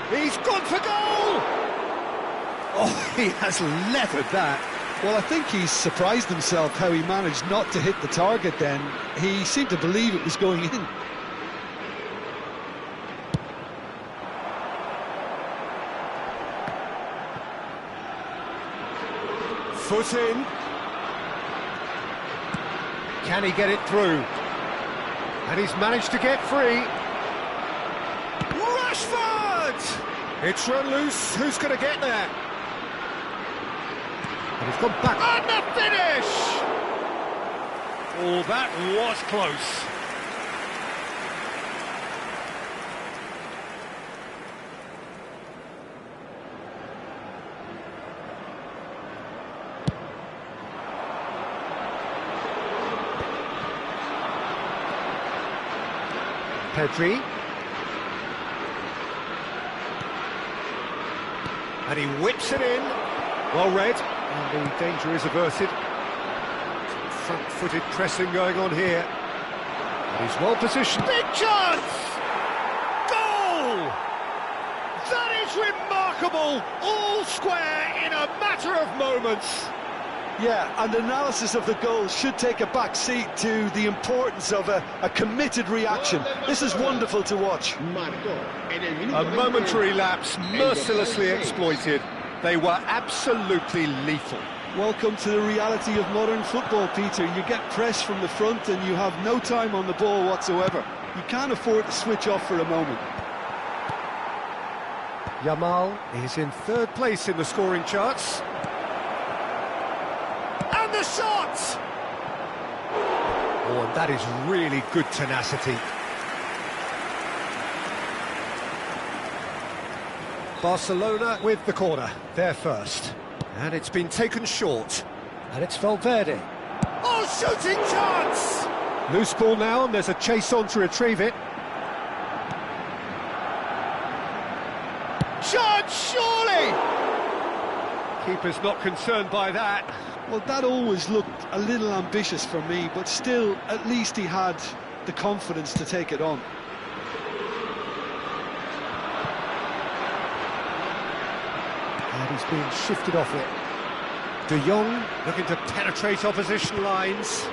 He's gone for goal! Oh, he has leathered that. Well, I think he's surprised himself how he managed not to hit the target then. He seemed to believe it was going in. Foot in. Can he get it through? And he's managed to get free. Rashford! It's run loose. Who's going to get there? And he's gone back. And the finish! Oh, that was close. Pedri. And he whips it in. Well read. And the danger is averted. Some front-footed pressing going on here. And he's well positioned. Big chance! Goal! That is remarkable! All square in a matter of moments. Yeah, and analysis of the goal should take a back seat to the importance of a committed reaction. This is wonderful to watch. A momentary lapse mercilessly exploited. They were absolutely lethal. Welcome to the reality of modern football, Peter. You get press from the front and you have no time on the ball whatsoever. You can't afford to switch off for a moment. Yamal is in third place in the scoring charts. And the shot! Oh, and that is really good tenacity. Barcelona with the corner, they're first. And it's been taken short. And it's Valverde. Oh, shooting chance! Loose ball now, and there's a chase on to retrieve it. Chance, surely! Keeper's not concerned by that. Well, that always looked a little ambitious for me, but still, at least he had the confidence to take it on. And he's being shifted off it. De Jong looking to penetrate opposition lines.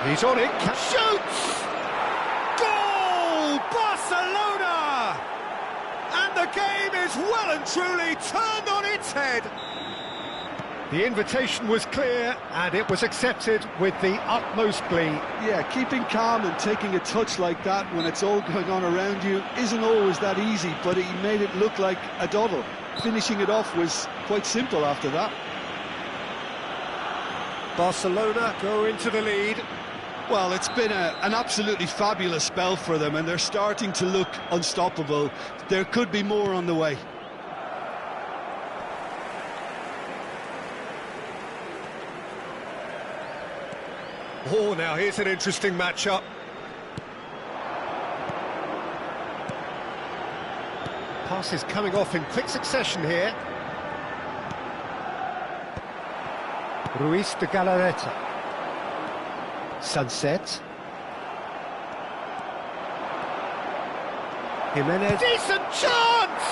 He's on it. Shoots! Goal! Barcelona! And the game is well and truly turned on its head. The invitation was clear, and it was accepted with the utmost glee. Yeah, keeping calm and taking a touch like that when it's all going on around you isn't always that easy, but he made it look like a doddle. Finishing it off was quite simple after that. Barcelona go into the lead. Well, it's been an absolutely fabulous spell for them, and they're starting to look unstoppable. There could be more on the way. Oh, now here's an interesting matchup. Passes coming off in quick succession here. Ruiz de Galarreta. Sunset. Jimenez. Decent chance!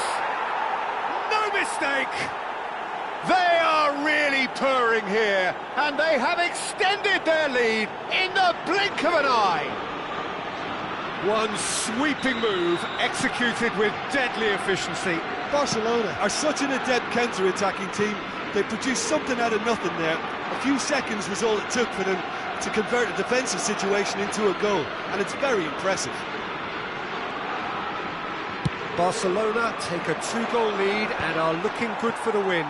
No mistake! They are really purring here, and they have extended their lead in the blink of an eye. One sweeping move executed with deadly efficiency. Barcelona are such an adept counter-attacking team. They produced something out of nothing there. A few seconds was all it took for them to convert a defensive situation into a goal, and it's very impressive. Barcelona take a 2-goal lead and are looking good for the win.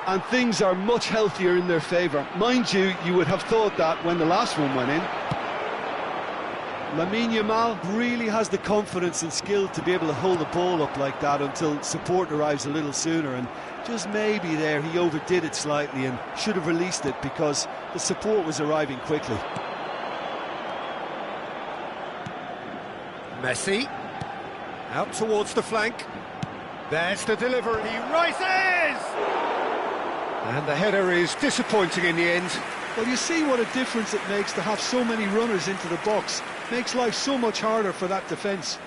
And things are much healthier in their favour. Mind you, you would have thought that when the last one went in. Lamine Yamal really has the confidence and skill to be able to hold the ball up like that until support arrives a little sooner, and just maybe there he overdid it slightly and should have released it because the support was arriving quickly. Messi out towards the flank. There's the delivery. He rises! And the header is disappointing in the end. Well, you see what a difference it makes to have so many runners into the box. Makes life so much harder for that defence.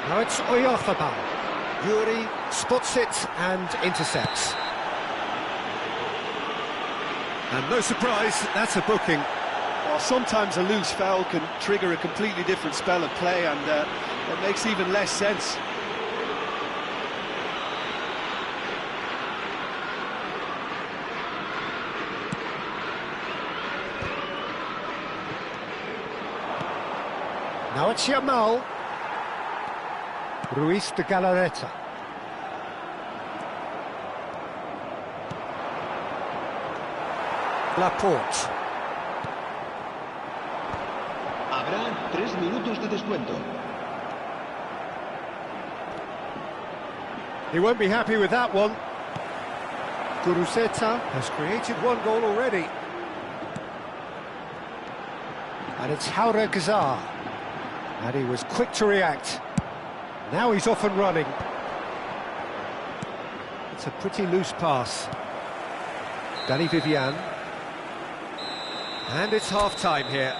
Now it's Oyarzabal. Yuri spots it and intercepts. And no surprise, that's a booking. Well, sometimes a loose foul can trigger a completely different spell of play, and it makes even less sense. Now it's Yamal. Ruiz de Galarreta. Laporte. Habrá 3 minutos de descuento. He won't be happy with that one. Guruceta has created one goal already. And it's Haura Gazar. And he was quick to react. Now he's off and running. It's a pretty loose pass. Danny Vivian. And it's half-time here.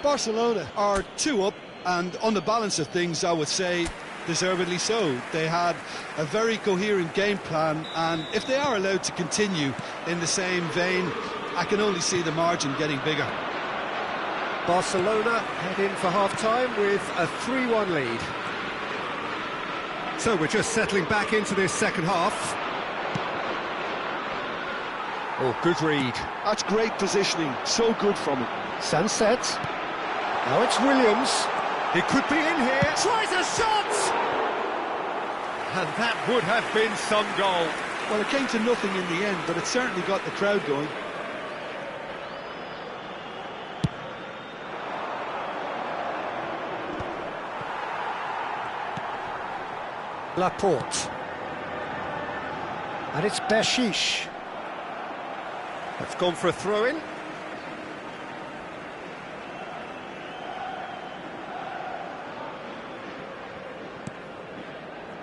Barcelona are 2 up, and on the balance of things, I would say deservedly so. They had a very coherent game plan, and if they are allowed to continue in the same vein, I can only see the margin getting bigger. Barcelona head in for half-time with a 3-1 lead. So we're just settling back into this second half. Oh, good read. That's great positioning, so good from him. Sunset. Now it's Williams. He could be in here. Tries a shot! And that would have been some goal. Well, it came to nothing in the end, but it certainly got the crowd going. Laporte. And it's Bershish. That's gone for a throw-in.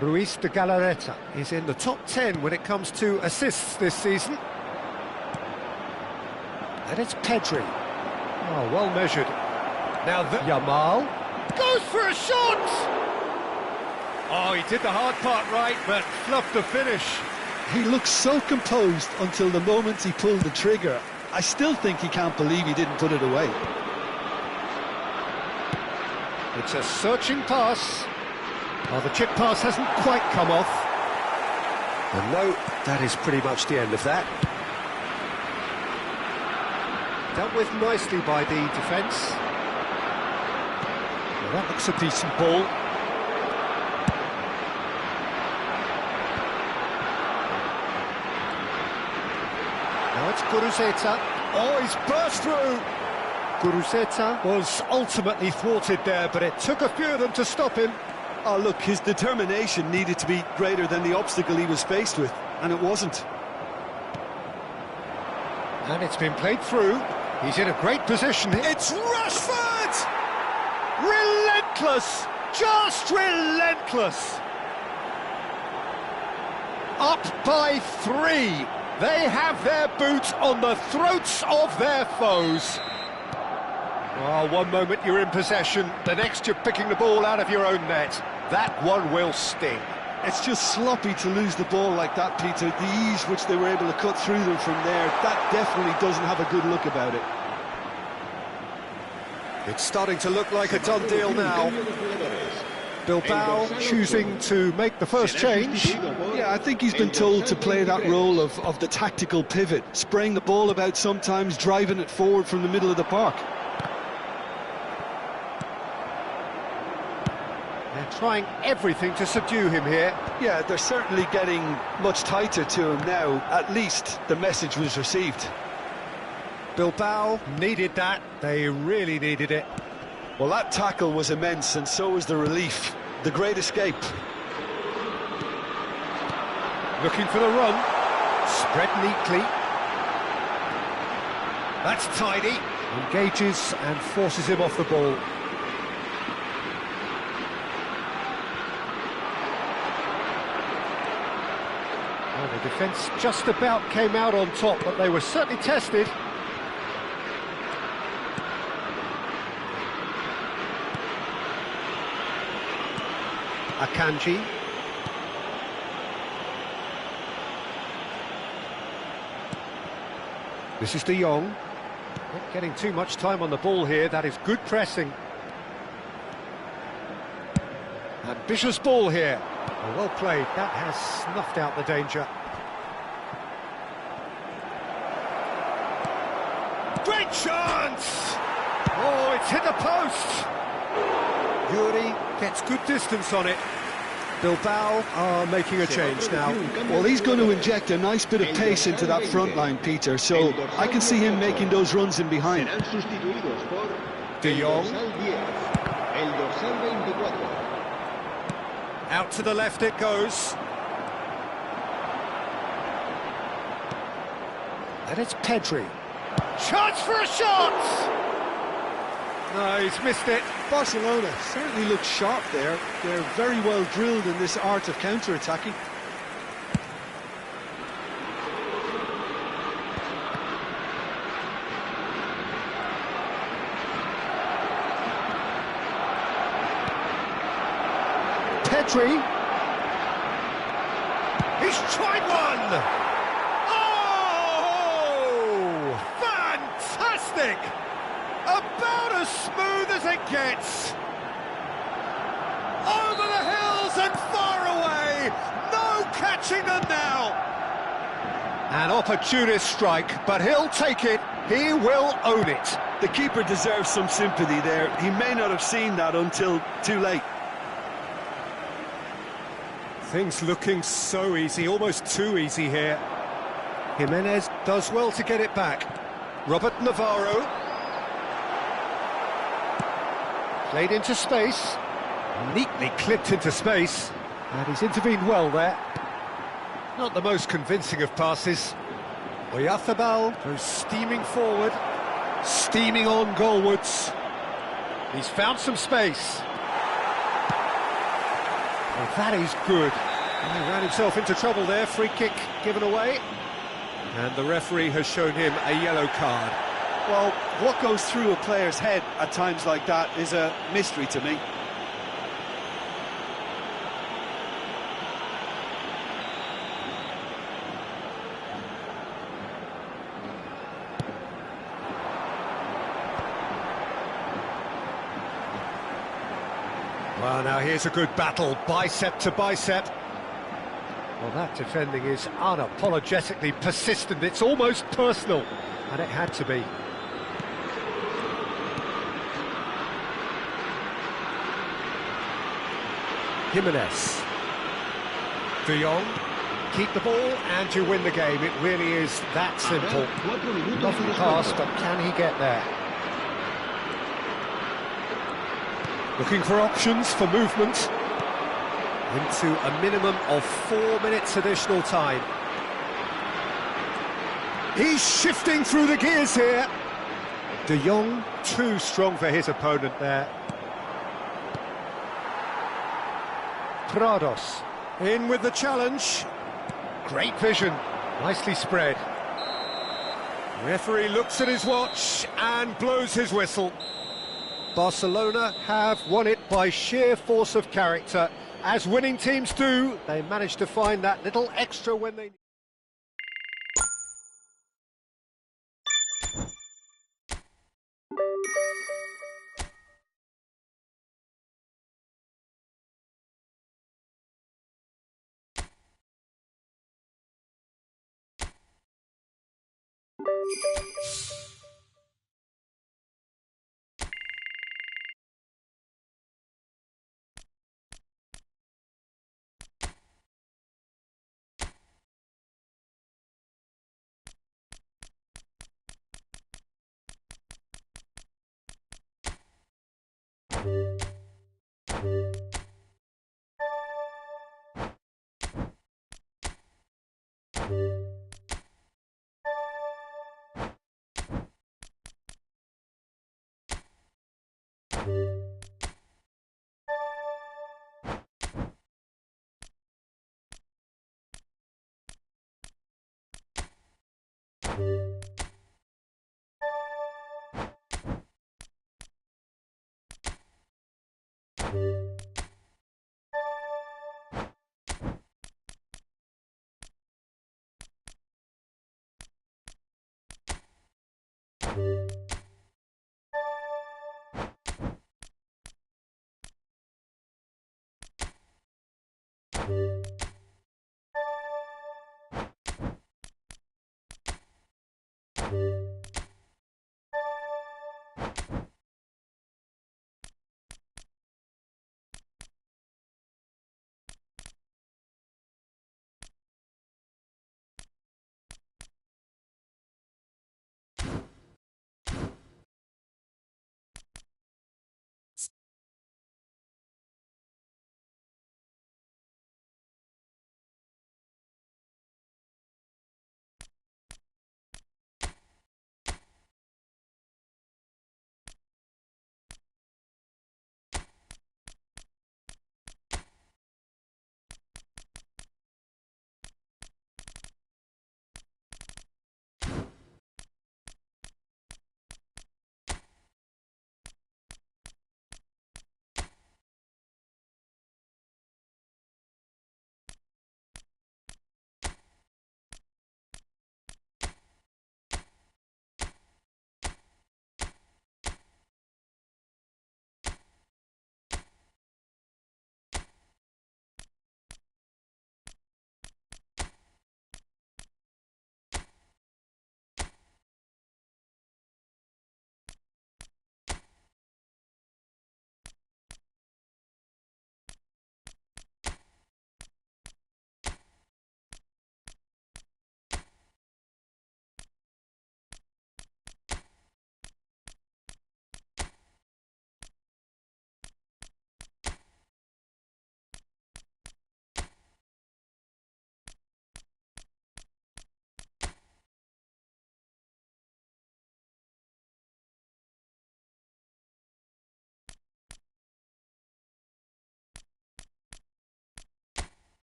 Ruiz de Galarreta is in the top 10 when it comes to assists this season. And it's Pedri. Oh, well measured. Now Yamal goes for a shot! Oh, he did the hard part right, but fluffed the finish. He looked so composed until the moment he pulled the trigger. I still think he can't believe he didn't put it away. It's a searching pass. Oh, the chip pass hasn't quite come off. And no, that is pretty much the end of that. Dealt with nicely by the defence. Well, that looks a decent ball. Now it's Guruceta. Oh, he's burst through. Guruceta was ultimately thwarted there, but it took a few of them to stop him. Oh, look, his determination needed to be greater than the obstacle he was faced with, and it wasn't. And it's been played through. He's in a great position. It's Rashford! Relentless! Just relentless! Up by 3. They have their boots on the throats of their foes. Oh, one moment you're in possession, the next you're picking the ball out of your own net. That one will sting. It's just sloppy to lose the ball like that, Peter. The ease which they were able to cut through them from there, that definitely doesn't have a good look about it. It's starting to look like a done deal now. Bilbao choosing to make the first change. Yeah, I think he's been told to play that role of the tactical pivot, spraying the ball about sometimes, driving it forward from the middle of the park. They're trying everything to subdue him here. Yeah, they're certainly getting much tighter to him now. At least the message was received. Bilbao needed that. They really needed it. Well, that tackle was immense, and so was the relief. The great escape. Looking for the run. Spread neatly. That's tidy. Engages and forces him off the ball. Well, the defence just about came out on top, but they were certainly tested. Akanji. This is De Jong. Not getting too much time on the ball here. That is good pressing. Ambitious ball here. Oh, well played. That has snuffed out the danger. Great chance! Oh, it's hit the post! Yuri gets good distance on it. Bilbao are making a change now. Well, he's going to inject a nice bit of pace into that front line, Peter, so I can see him making those runs in behind. De Jong. Out Out to the left it goes. And it's Pedri. Chance for a shot! No, he's missed it. Barcelona certainly look sharp there. They're very well drilled in this art of counter-attacking. Pedri. He's tried one! Oh! Fantastic! About as smooth as it gets. Over the hills and far away. No catching them now. An opportunist strike, but he'll take it. He will own it. The keeper deserves some sympathy there. He may not have seen that until too late. Things looking so easy, almost too easy here. Jimenez does well to get it back. Robert Navarro. Played into space. Neatly clipped into space. And he's intervened well there. Not the most convincing of passes. Oyarzabal goes steaming forward. Steaming on goalwards. He's found some space. Oh, that is good. And he ran himself into trouble there. Free kick given away. And the referee has shown him a yellow card. Well, what goes through a player's head at times like that is a mystery to me. Well, now here's a good battle, bicep to bicep. Well, that defending is unapologetically persistent. It's almost personal, and it had to be. Jimenez. De Jong. Keep the ball and you win the game. It really is that simple. Lovely pass, but can he get there? Looking for options for movement. Into a minimum of 4 minutes additional time. He's shifting through the gears here. De Jong, too strong for his opponent there. Prados, in with the challenge. Great vision, nicely spread. Referee looks at his watch and blows his whistle. Barcelona have won it by sheer force of character. As winning teams do, they managed to find that little extra when they...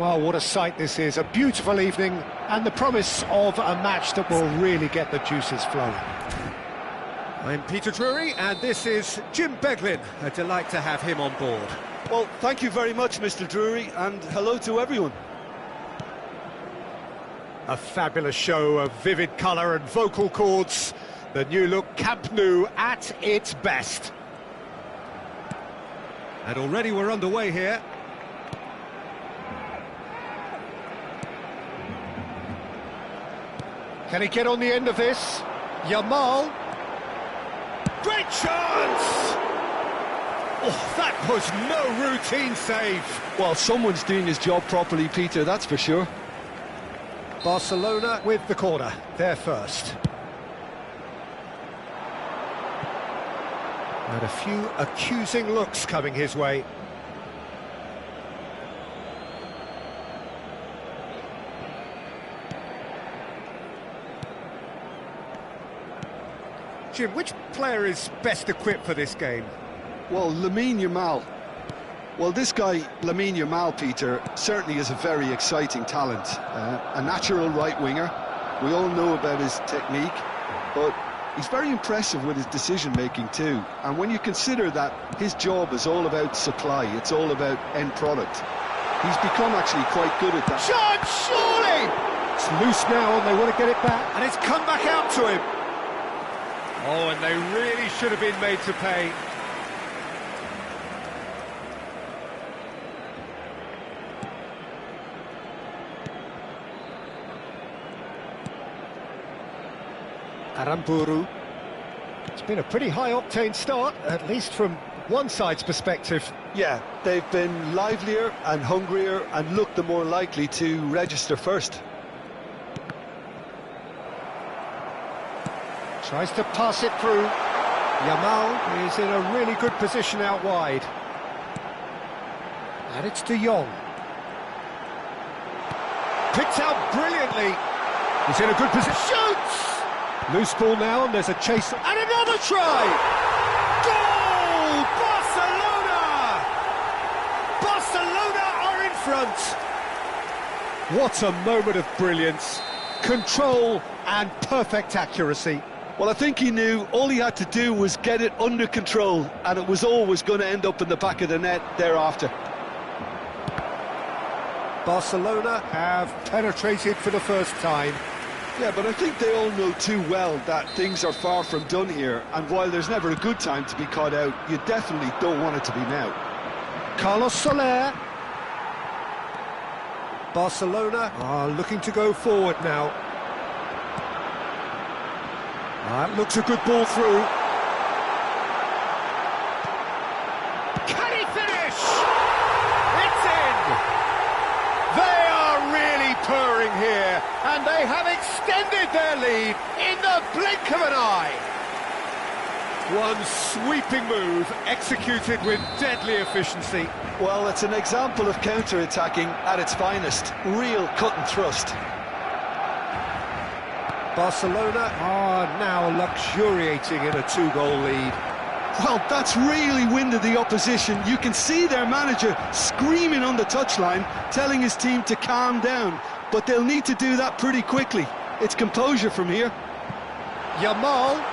Well, what a sight this is. A beautiful evening and the promise of a match that will really get the juices flowing. I'm Peter Drury and this is Jim Beglin. A delight to have him on board. Well, thank you very much, Mr. Drury, and hello to everyone. A fabulous show of vivid colour and vocal cords. The new look Camp Nou at its best. And already we're underway here. Can he get on the end of this? Yamal. Great chance! Oh, that was no routine save. Well, someone's doing his job properly, Peter, that's for sure. Barcelona with the corner, they're first. And a few accusing looks coming his way. Jim, which player is best equipped for this game? Well, Lamine Yamal. Well, this guy, Lamine Yamal, Peter, certainly is a very exciting talent. A natural right winger. We all know about his technique, but he's very impressive with his decision-making too. And when you consider that his job is all about supply, it's all about end product, he's become actually quite good at that. Shot, surely! It's loose now and they want to get it back. And it's come back out to him. Oh, and they really should have been made to pay. Aramburu. It's been a pretty high-octane start, at least from one side's perspective. Yeah, they've been livelier and hungrier and looked the more likely to register first. Tries to pass it through. Yamal is in a really good position out wide. And it's De Jong. Picked out brilliantly. He's in a good position. Shoots! Loose ball now, and there's a chase. And another try! Goal! Barcelona! Barcelona are in front. What a moment of brilliance. Control and perfect accuracy. Well, I think he knew all he had to do was get it under control, and it was always going to end up in the back of the net thereafter. Barcelona have penetrated for the first time. Yeah, but I think they all know too well that things are far from done here, and while there's never a good time to be caught out, you definitely don't want it to be now. Carlos Soler. Barcelona are looking to go forward now. That looks a good ball through. Can he finish? It's in! They are really purring here, and they have extended their lead in the blink of an eye. One sweeping move, executed with deadly efficiency. Well, it's an example of counter-attacking at its finest. Real cut and thrust. Barcelona are now luxuriating in a two-goal lead. Well, that's really winded the opposition. You can see their manager screaming on the touchline, telling his team to calm down. But they'll need to do that pretty quickly. It's composure from here. Yamal.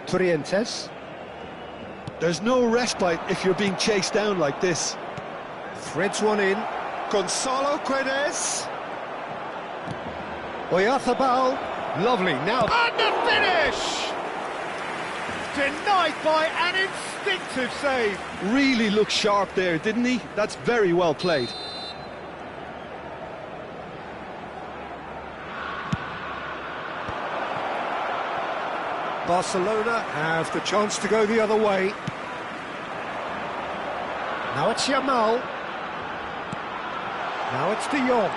Trientes. There's no respite if you're being chased down like this. Threads one in. Gonzalo Guedes. Oyarzabal. Lovely. Now. And the finish! Denied by an instinctive save. Really looked sharp there, didn't he? That's very well played. Barcelona have the chance to go the other way. Now it's Yamal. Now it's De Jong.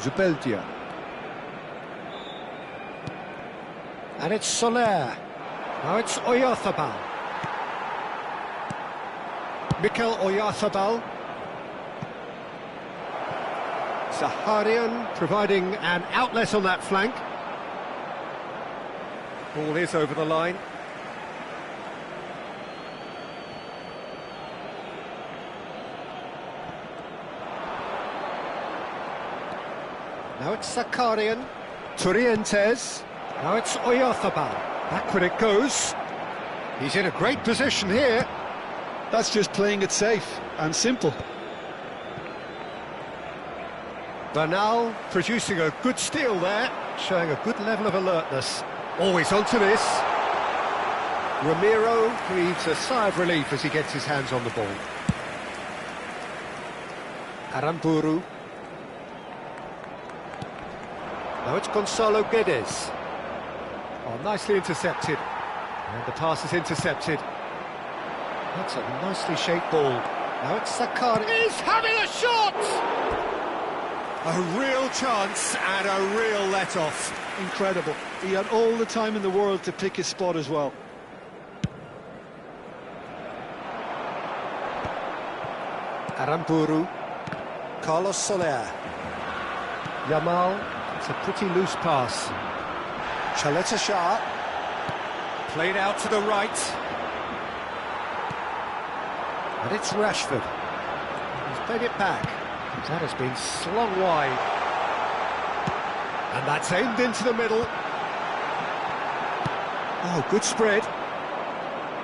Zubeldia. And it's Soler. Now it's Oyarzabal. Mikel Oyarzabal. Zaharian providing an outlet on that flank. Ball is over the line. Now it's Zaharian. Turientes. Now it's Oyarzabal. Backward it goes. He's in a great position here. That's just playing it safe and simple. Bernal producing a good steal there, showing a good level of alertness. Always onto this. Ramiro breathes a sigh of relief as he gets his hands on the ball. Aramburu. Now it's Gonzalo Guedes. Oh, nicely intercepted. And the pass is intercepted. That's a nicely shaped ball. Now it's Sakari. He's having a shot! A real chance and a real let-off. Incredible. He had all the time in the world to pick his spot as well. Aramburu. Carlos Soler. Yamal. It's a pretty loose pass. Chaleta Shah. Played out to the right. And it's Rashford. He's played it back. That has been slung wide. And that's aimed into the middle. Oh, good spread.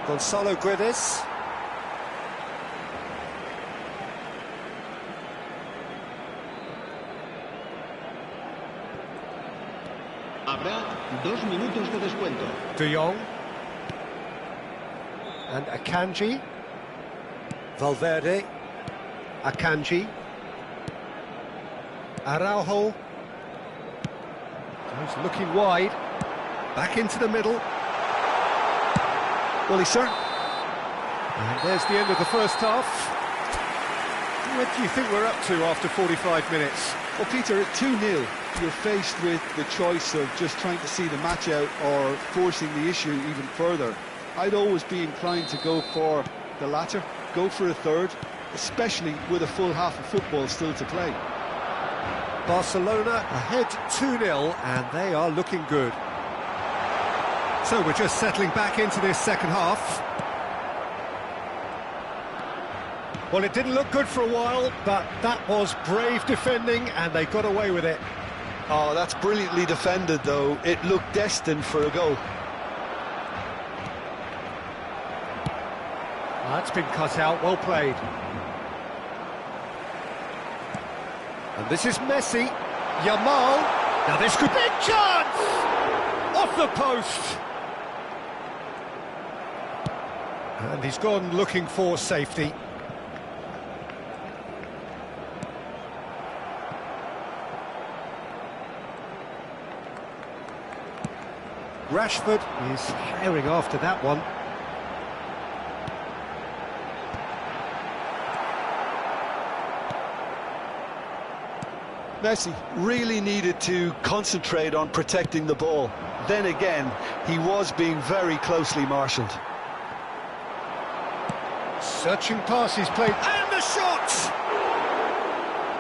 Gonzalo Guedes. Habrá 2 minutos de descuento. De Jong. And Akanji. Valverde. Akanji. Araujo. He's looking wide. Back into the middle. Well, he's certain. And there's the end of the first half. What do you think we're up to after 45 minutes? Well, Peter, at 2-0, you're faced with the choice of just trying to see the match out or forcing the issue even further. I'd always be inclined to go for the latter, go for a third, especially with a full half of football still to play. Barcelona ahead 2-0 and they are looking good. So we're just settling back into this second half. Well, it didn't look good for a while, but that was brave defending and they got away with it. Oh, that's brilliantly defended, though. It looked destined for a goal. That's been cut out, well played. And this is Messi. Yamal. Now this could be a chance! Off the post! And he's gone looking for safety. Rashford is herring after that one. Messi really needed to concentrate on protecting the ball. Then again, he was being very closely marshalled. Searching pass he's played, and the shot!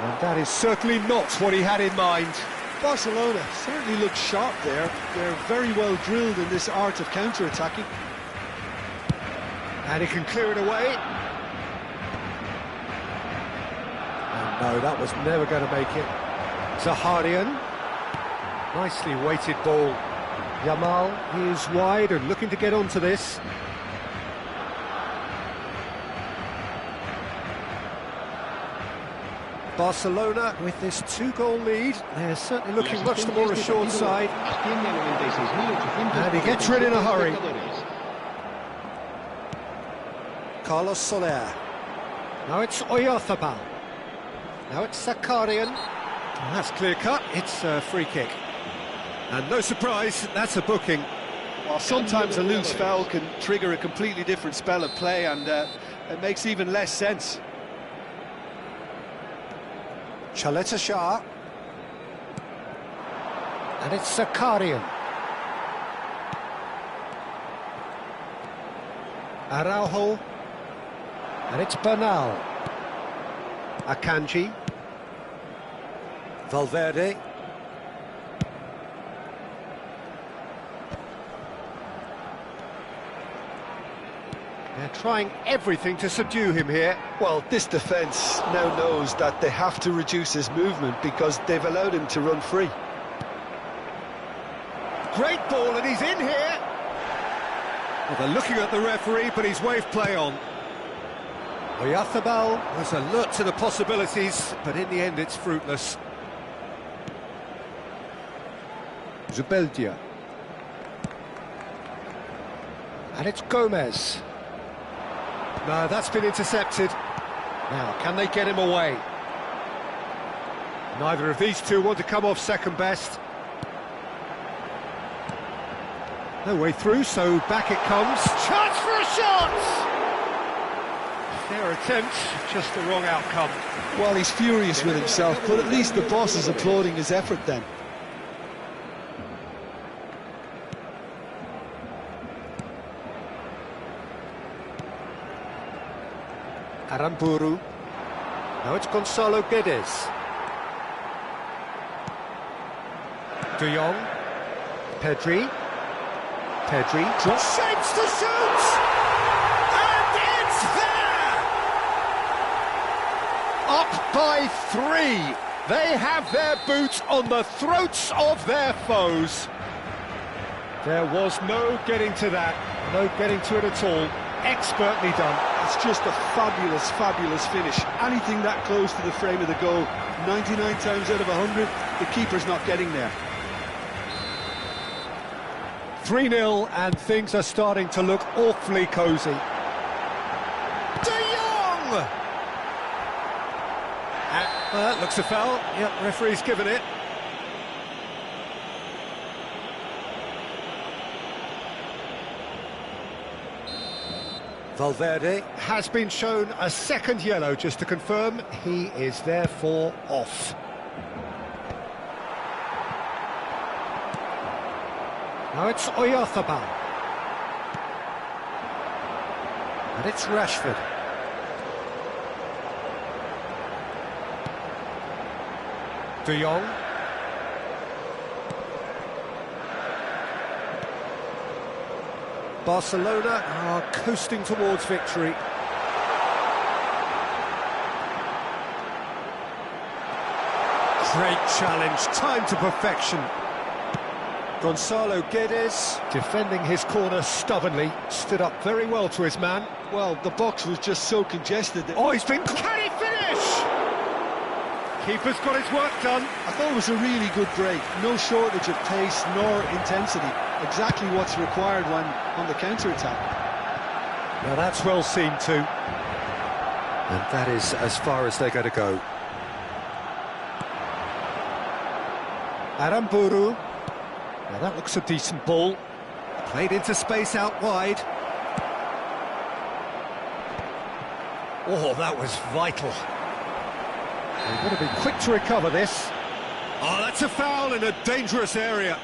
And that is certainly not what he had in mind. Barcelona certainly looked sharp there. They're very well drilled in this art of counter-attacking. And he can clear it away. And no, that was never going to make it. Zaharian. Nicely weighted ball. Yamal is wide and looking to get onto this. Barcelona with this 2-goal lead, they're certainly looking much the more assured side. And he gets rid in a hurry. Carlos Soler. Now it's Oyarzabal. Now it's Zaharian. And that's clear cut, it's a free kick. And no surprise, that's a booking. Well, sometimes a loose foul can trigger a completely different spell of play, and it makes even less sense. Chaleta Shah. And it's Zaharian. Araujo. And it's Bernal. Akanji. Valverde. They're trying everything to subdue him here. Well, this defence now knows that they have to reduce his movement because they've allowed him to run free. Great ball, and he's in here. Well, they're looking at the referee, but he's waved play on. Oyarzabal was alert to the possibilities, but in the end it's fruitless. Zubeldia. And it's Gomez. No, that's been intercepted. Now, can they get him away? Neither of these two want to come off second best. No way through, so back it comes. Chance for a shot! Their attempt, just the wrong outcome. Well, he's furious with himself, but at least the boss is applauding his effort then. Aramburu. Now it's Gonzalo Guedes. De Jong. Pedri. Shapes to shoot! And it's there! Up by 3. They have their boots on the throats of their foes. There was no getting to that. No getting to it at all. Expertly done. It's just a fabulous, fabulous finish. Anything that close to the frame of the goal, 99 times out of 100, the keeper's not getting there. 3-0, and things are starting to look awfully cosy. De Jong! That looks a foul. Yep, referee's given it. Valverde has been shown a second yellow, just to confirm. He is therefore off. Now it's Oyarzabal. And it's Rashford. De Jong. Barcelona are coasting towards victory. Great challenge, time to perfection. Gonzalo Guedes, defending his corner stubbornly, stood up very well to his man. Well, the box was just so congested that... Oh, he's been... Can he finish? Keeper's got his work done. I thought it was a really good break. No shortage of pace nor intensity. Exactly what's required when on the counter-attack. Now that's well seen too. And that is as far as they're going to go. Aramburu. Now that looks a decent ball. Played into space out wide. Oh, that was vital. They've got to be quick to recover this. Oh, that's a foul in a dangerous area.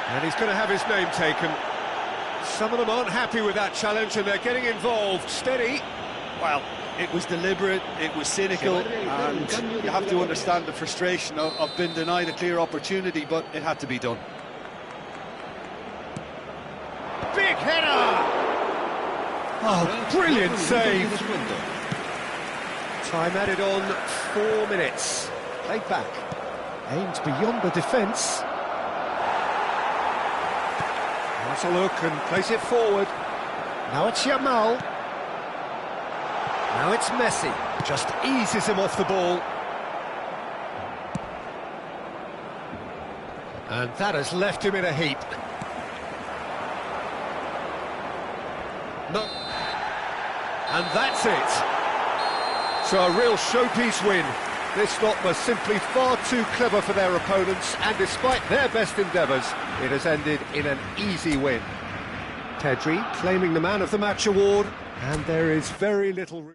And he's going to have his name taken. Some of them aren't happy with that challenge and they're getting involved. Steady. Well, it was deliberate, it was cynical, and you have to understand the frustration of being denied a clear opportunity, but it had to be done. Big header! Oh, brilliant save. Time added on 4 minutes. Played back. Aimed beyond the defence. Has a look and plays it forward. Now it's Yamal. Now it's Messi. Just eases him off the ball. And that has left him in a heap. No. And that's it. So a real showpiece win. This lot was simply far too clever for their opponents, and despite their best endeavours, it has ended in an easy win. Pedri claiming the Man of the Match award, and there is very little...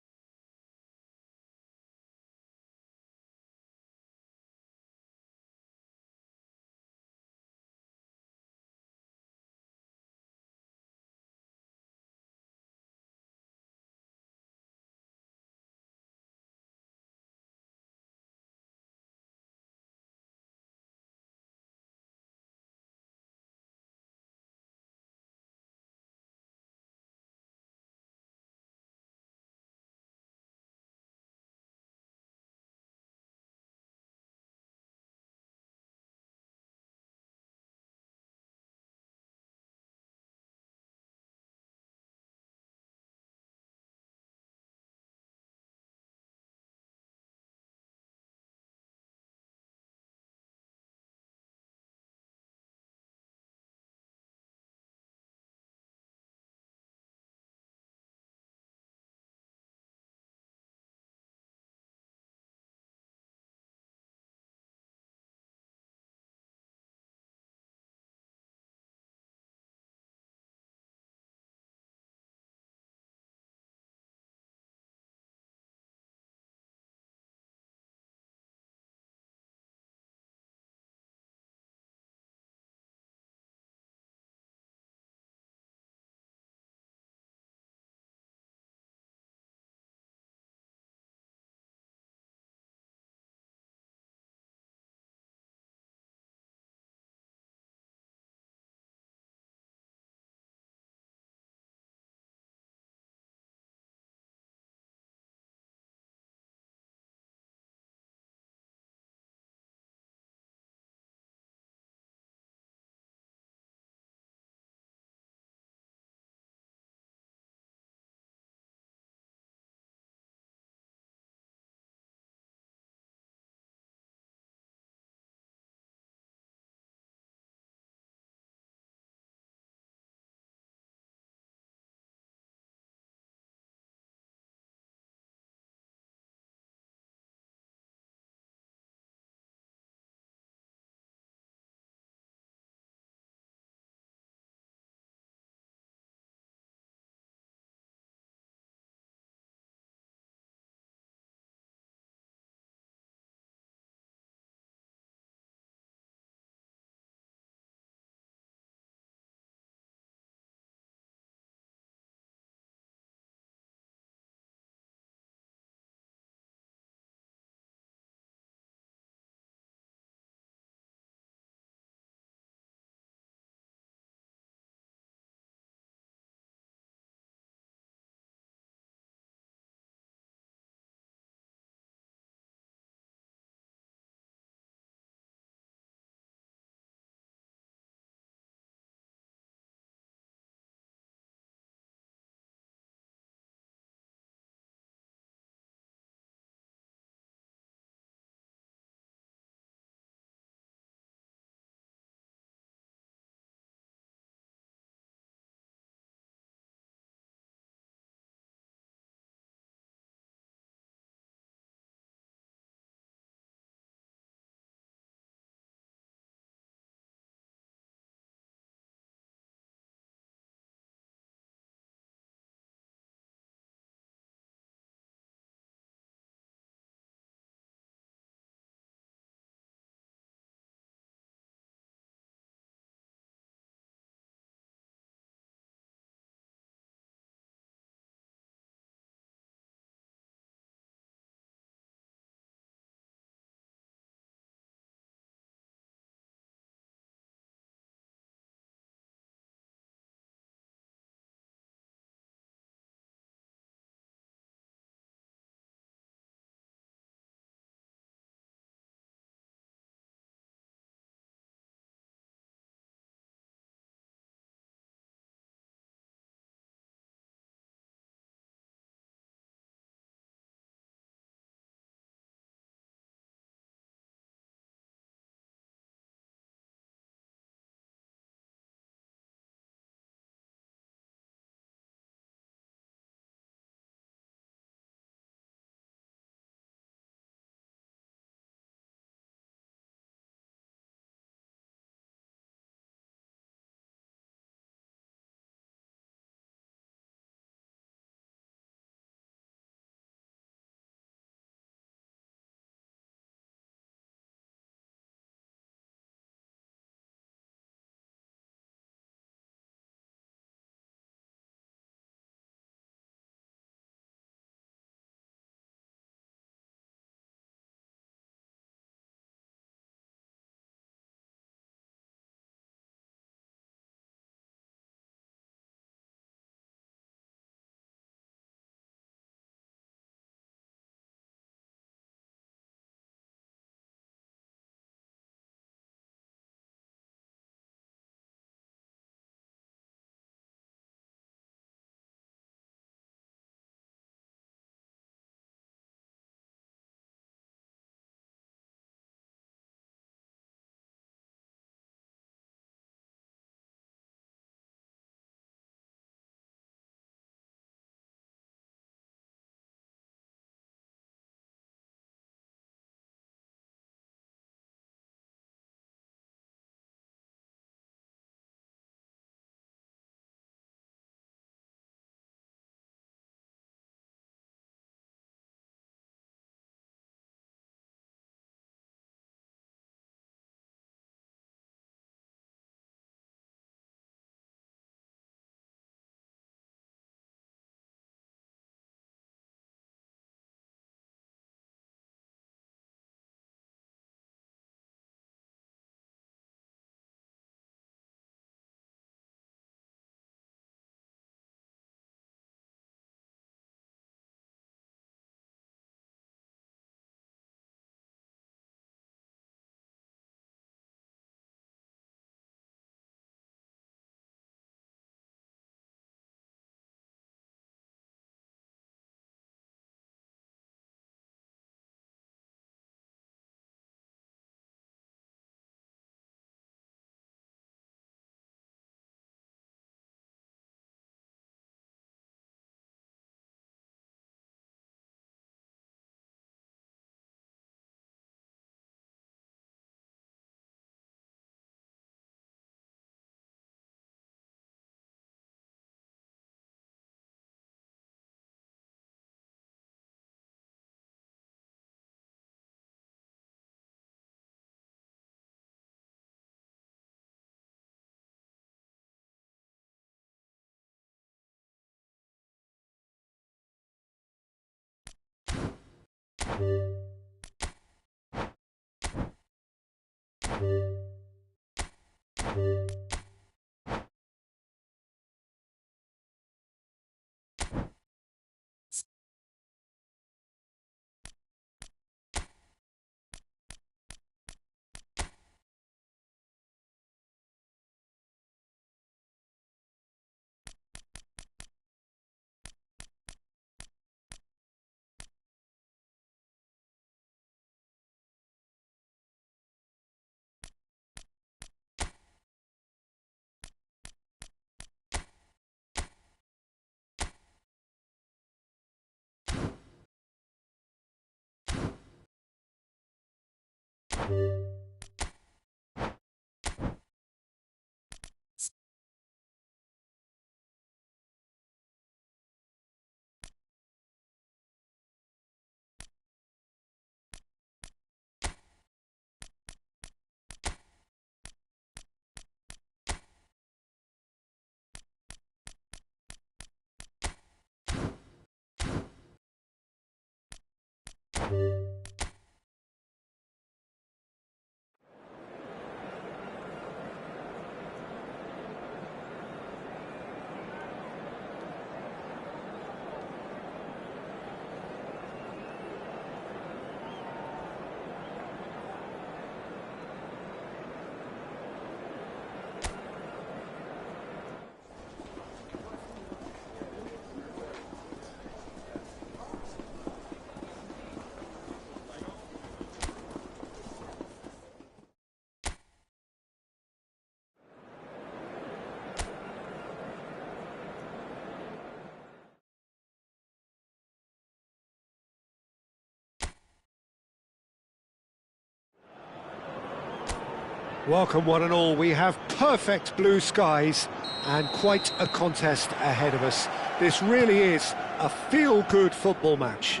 Welcome one and all. We have perfect blue skies and quite a contest ahead of us. This really is a feel-good football match.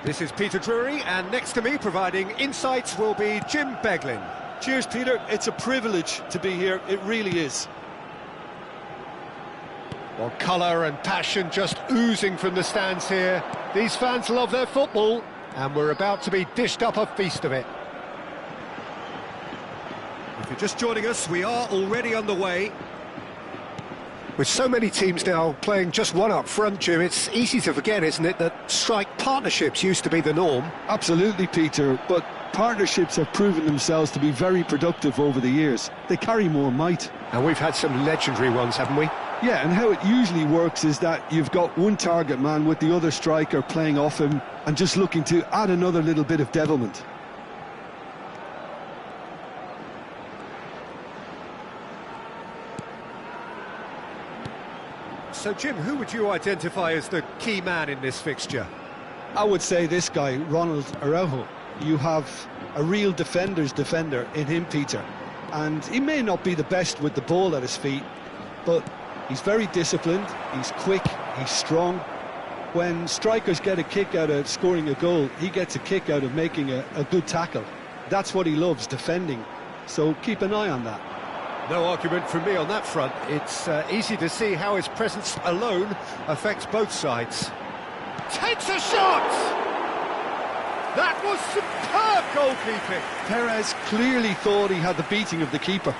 This is Peter Drury, and next to me providing insights will be Jim Beglin. Cheers, Peter. It's a privilege to be here. It really is. Well, colour and passion just oozing from the stands here. These fans love their football, and we're about to be dished up a feast of it. If you're just joining us, we are already underway. With so many teams now playing just one up front, Jim, it's easy to forget, isn't it, that strike partnerships used to be the norm? Absolutely, Peter, but partnerships have proven themselves to be very productive over the years. They carry more might. And we've had some legendary ones, haven't we? Yeah, and how it usually works is that you've got one target man with the other striker playing off him and just looking to add another little bit of devilment. So, Jim, who would you identify as the key man in this fixture? I would say this guy, Ronald Araujo. You have a real defender's defender in him, Peter. And he may not be the best with the ball at his feet, but he's very disciplined, he's quick, he's strong. When strikers get a kick out of scoring a goal, he gets a kick out of making a good tackle. That's what he loves, defending. So keep an eye on that. No argument from me on that front. It's easy to see how his presence alone affects both sides. Takes a shot! That was superb goalkeeping. Perez clearly thought he had the beating of the keeper.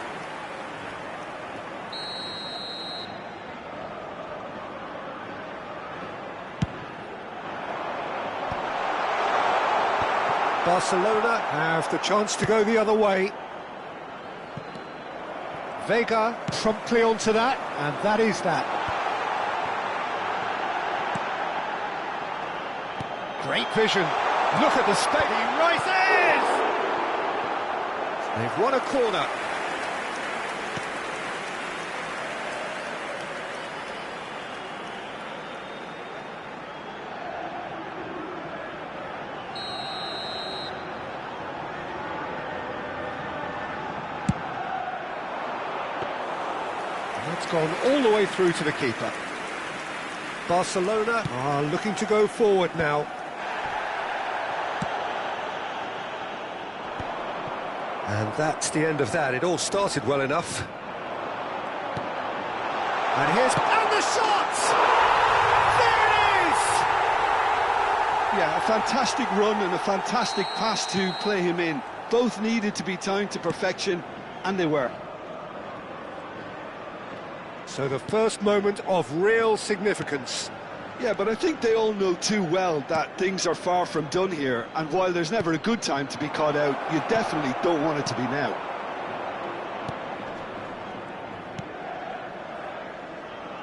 Barcelona have the chance to go the other way. Vega promptly onto that, and that is that. Great vision. Look at the space. He rises! They've won a corner. It's gone all the way through to the keeper. Barcelona are looking to go forward now. And that's the end of that. It all started well enough. And the shot! There it is! Yeah, a fantastic run and a fantastic pass to play him in. Both needed to be timed to perfection, and they were. So the first moment of real significance. Yeah, but I think they all know too well that things are far from done here, and while there's never a good time to be caught out, you definitely don't want it to be now.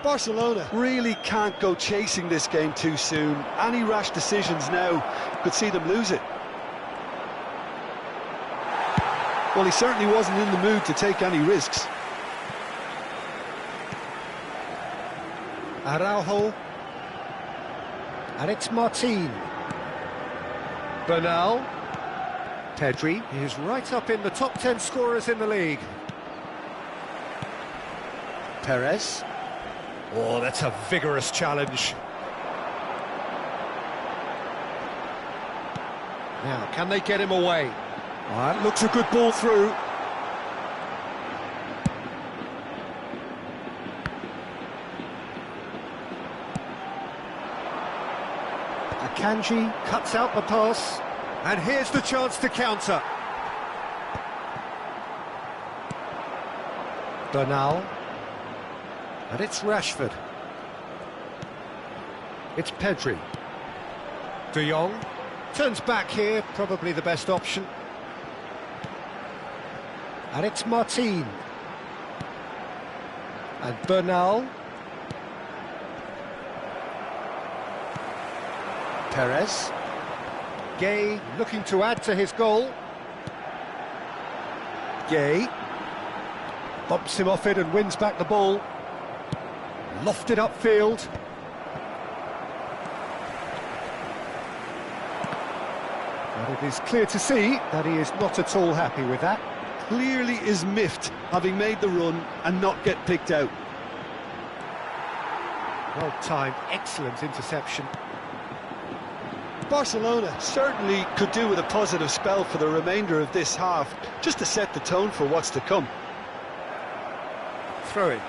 Barcelona really can't go chasing this game too soon. Any rash decisions now could see them lose it. Well, he certainly wasn't in the mood to take any risks. Araujo. And it's Martin. Bernal. Pedri is right up in the top 10 scorers in the league. Perez. Oh, that's a vigorous challenge. Now, can they get him away? Oh, that looks a good ball through. Akanji cuts out the pass, and here's the chance to counter. Bernal, and it's Rashford. It's Pedri. De Jong turns back here, probably the best option. And it's Martin. And Bernal. Perez. Gay looking to add to his goal. Gay bumps him off it and wins back the ball. Lofted upfield. But it is clear to see that he is not at all happy with that. Clearly is miffed, having made the run and not get picked out. Well timed, excellent interception. Barcelona certainly could do with a positive spell for the remainder of this half, just to set the tone for what's to come. Throw it.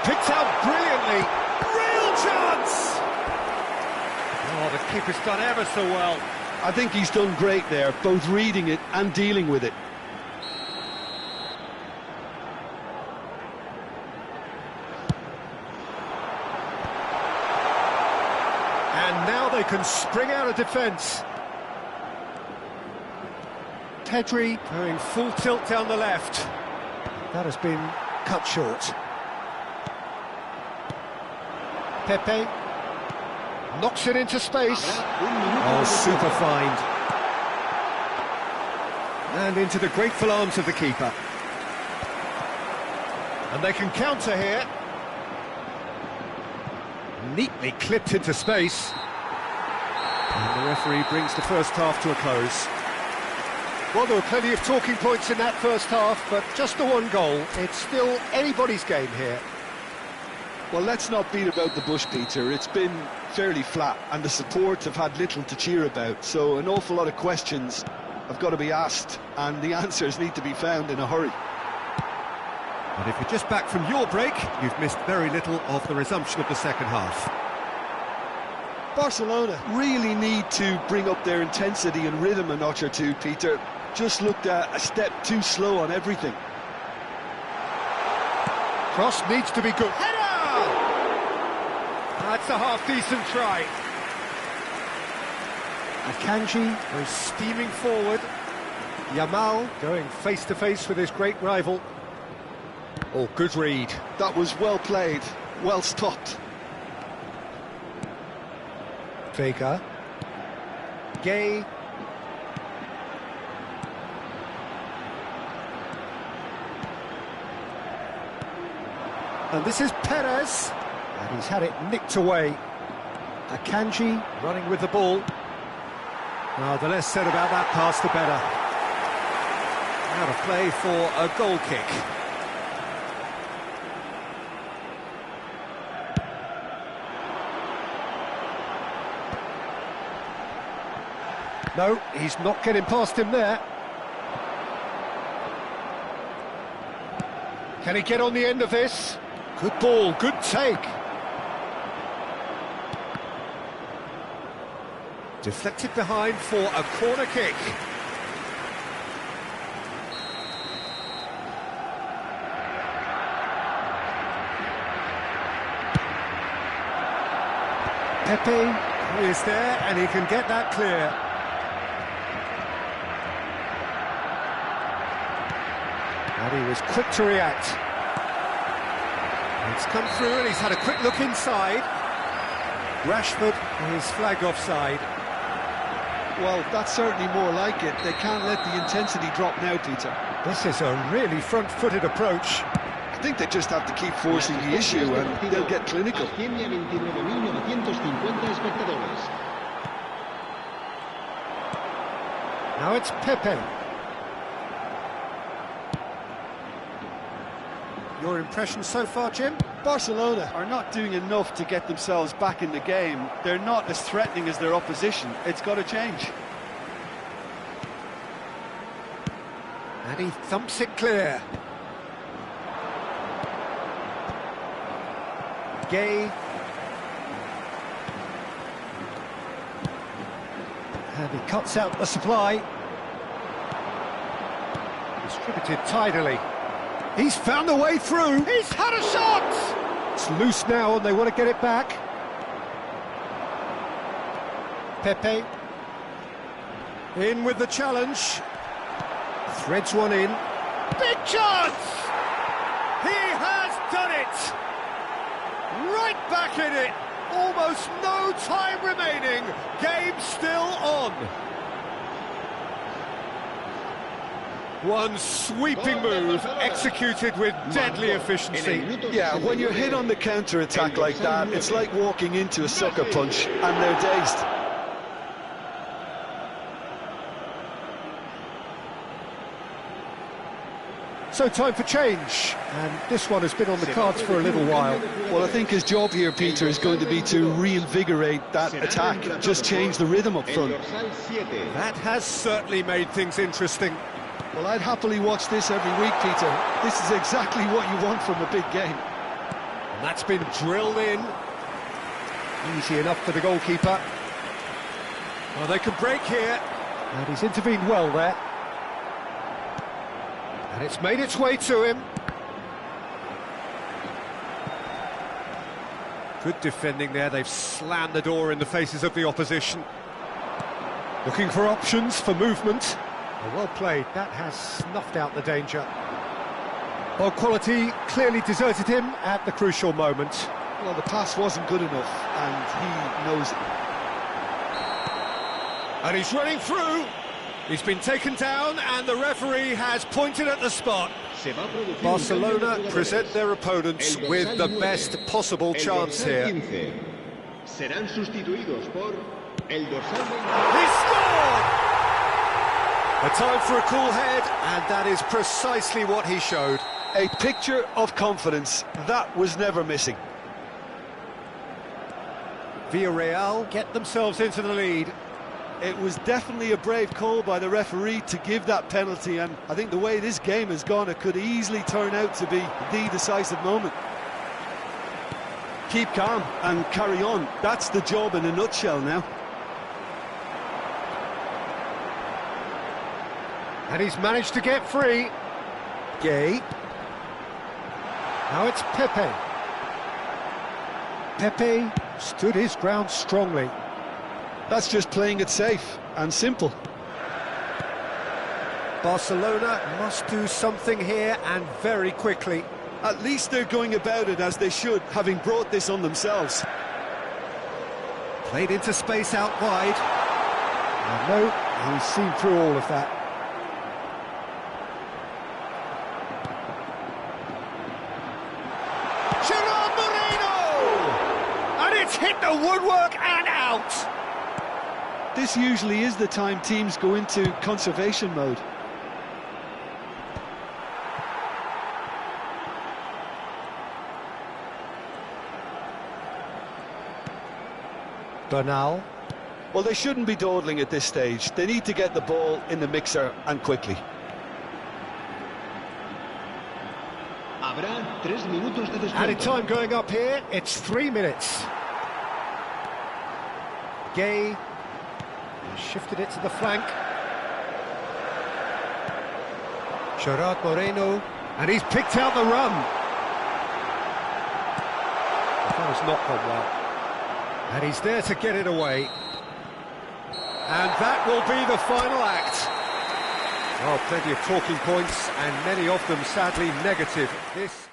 Picked out brilliantly. Real chance! Oh, the keeper's done ever so well. I think he's done great there, both reading it and dealing with it. And now they can spring out of defence. Pedri going full tilt down the left. That has been cut short. Pepe knocks it into space. Oh, super find. And into the grateful arms of the keeper. And they can counter here. Neatly clipped into space. And the referee brings the first half to a close. Well, there were plenty of talking points in that first half, but just the one goal. It's still anybody's game here. Well, let's not beat about the bush, Peter. It's been fairly flat, and the support have had little to cheer about, so an awful lot of questions have got to be asked, and the answers need to be found in a hurry. And if you're just back from your break, you've missed very little of the resumption of the second half. Barcelona really need to bring up their intensity and rhythm a notch or two, Peter. Just looked a step too slow on everything. Cross needs to be good. Header! That's a half-decent try. Akanji goes steaming forward. Yamal going face-to-face with his great rival. Oh, good read. That was well played, well stopped. Vega. Gay. And this is Perez. And he's had it nicked away. Akanji running with the ball. Well, the less said about that pass, the better. Now to play for a goal kick. No, he's not getting past him there. Can he get on the end of this? Good ball, good take. Deflected behind for a corner kick. Pepe is there and he can get that clear. And he was quick to react. It's come through and he's had a quick look inside. Rashford is flagged offside. Well, that's certainly more like it. They can't let the intensity drop now, Peter. This is a really front-footed approach. I think they just have to keep forcing the issue and they'll get clinical. Now it's Pepe. Your impression so far, Jim? Barcelona are not doing enough to get themselves back in the game. They're not as threatening as their opposition. It's got to change. And he thumps it clear. Gay. And he cuts out the supply. Distributed tidily. He's found a way through. He's had a shot! It's loose now and they want to get it back. Pepe. In with the challenge. Threads one in. Big chance! He has done it! Right back in it! Almost no time remaining. Game still on. One sweeping move, executed with deadly efficiency. Yeah, when you're hit on the counter-attack like that, it's like walking into a sucker punch, and they're dazed. So time for change, and this one has been on the cards for a little while. Well, I think his job here, Peter, is going to be to reinvigorate that attack, just change the rhythm up front. That has certainly made things interesting. Well, I'd happily watch this every week, Peter. This is exactly what you want from a big game. And that's been drilled in. Easy enough for the goalkeeper. Well, they can break here. And he's intervened well there. And it's made its way to him. Good defending there. They've slammed the door in the faces of the opposition. Looking for options for movement. Well played, that has snuffed out the danger. Well, quality clearly deserted him at the crucial moment. Well, the pass wasn't good enough, and he knows it. And he's running through. He's been taken down, and the referee has pointed at the spot. Barcelona present their opponents with the best possible chance here. He scored! A time for a cool head, and that is precisely what he showed. A picture of confidence, that was never missing. Villarreal get themselves into the lead. It was definitely a brave call by the referee to give that penalty, and I think the way this game has gone, it could easily turn out to be the decisive moment. Keep calm and carry on. That's the job in a nutshell now. And he's managed to get free. Gay. Now it's Pepe. Pepe stood his ground strongly. That's just playing it safe and simple. Barcelona must do something here, and very quickly. At least they're going about it as they should, having brought this on themselves. Played into space out wide. And no, he's seen through all of that. Hit the woodwork and out! This usually is the time teams go into conservation mode. Bernal. Well, they shouldn't be dawdling at this stage. They need to get the ball in the mixer and quickly. Habrá 3 minutos de Added descuento. time going up here, it's 3 minutes. Gay shifted it to the flank. Gerard Moreno, and he's picked out the run. That has not gone well. And he's there to get it away. And that will be the final act. Oh, plenty of talking points, and many of them sadly negative. This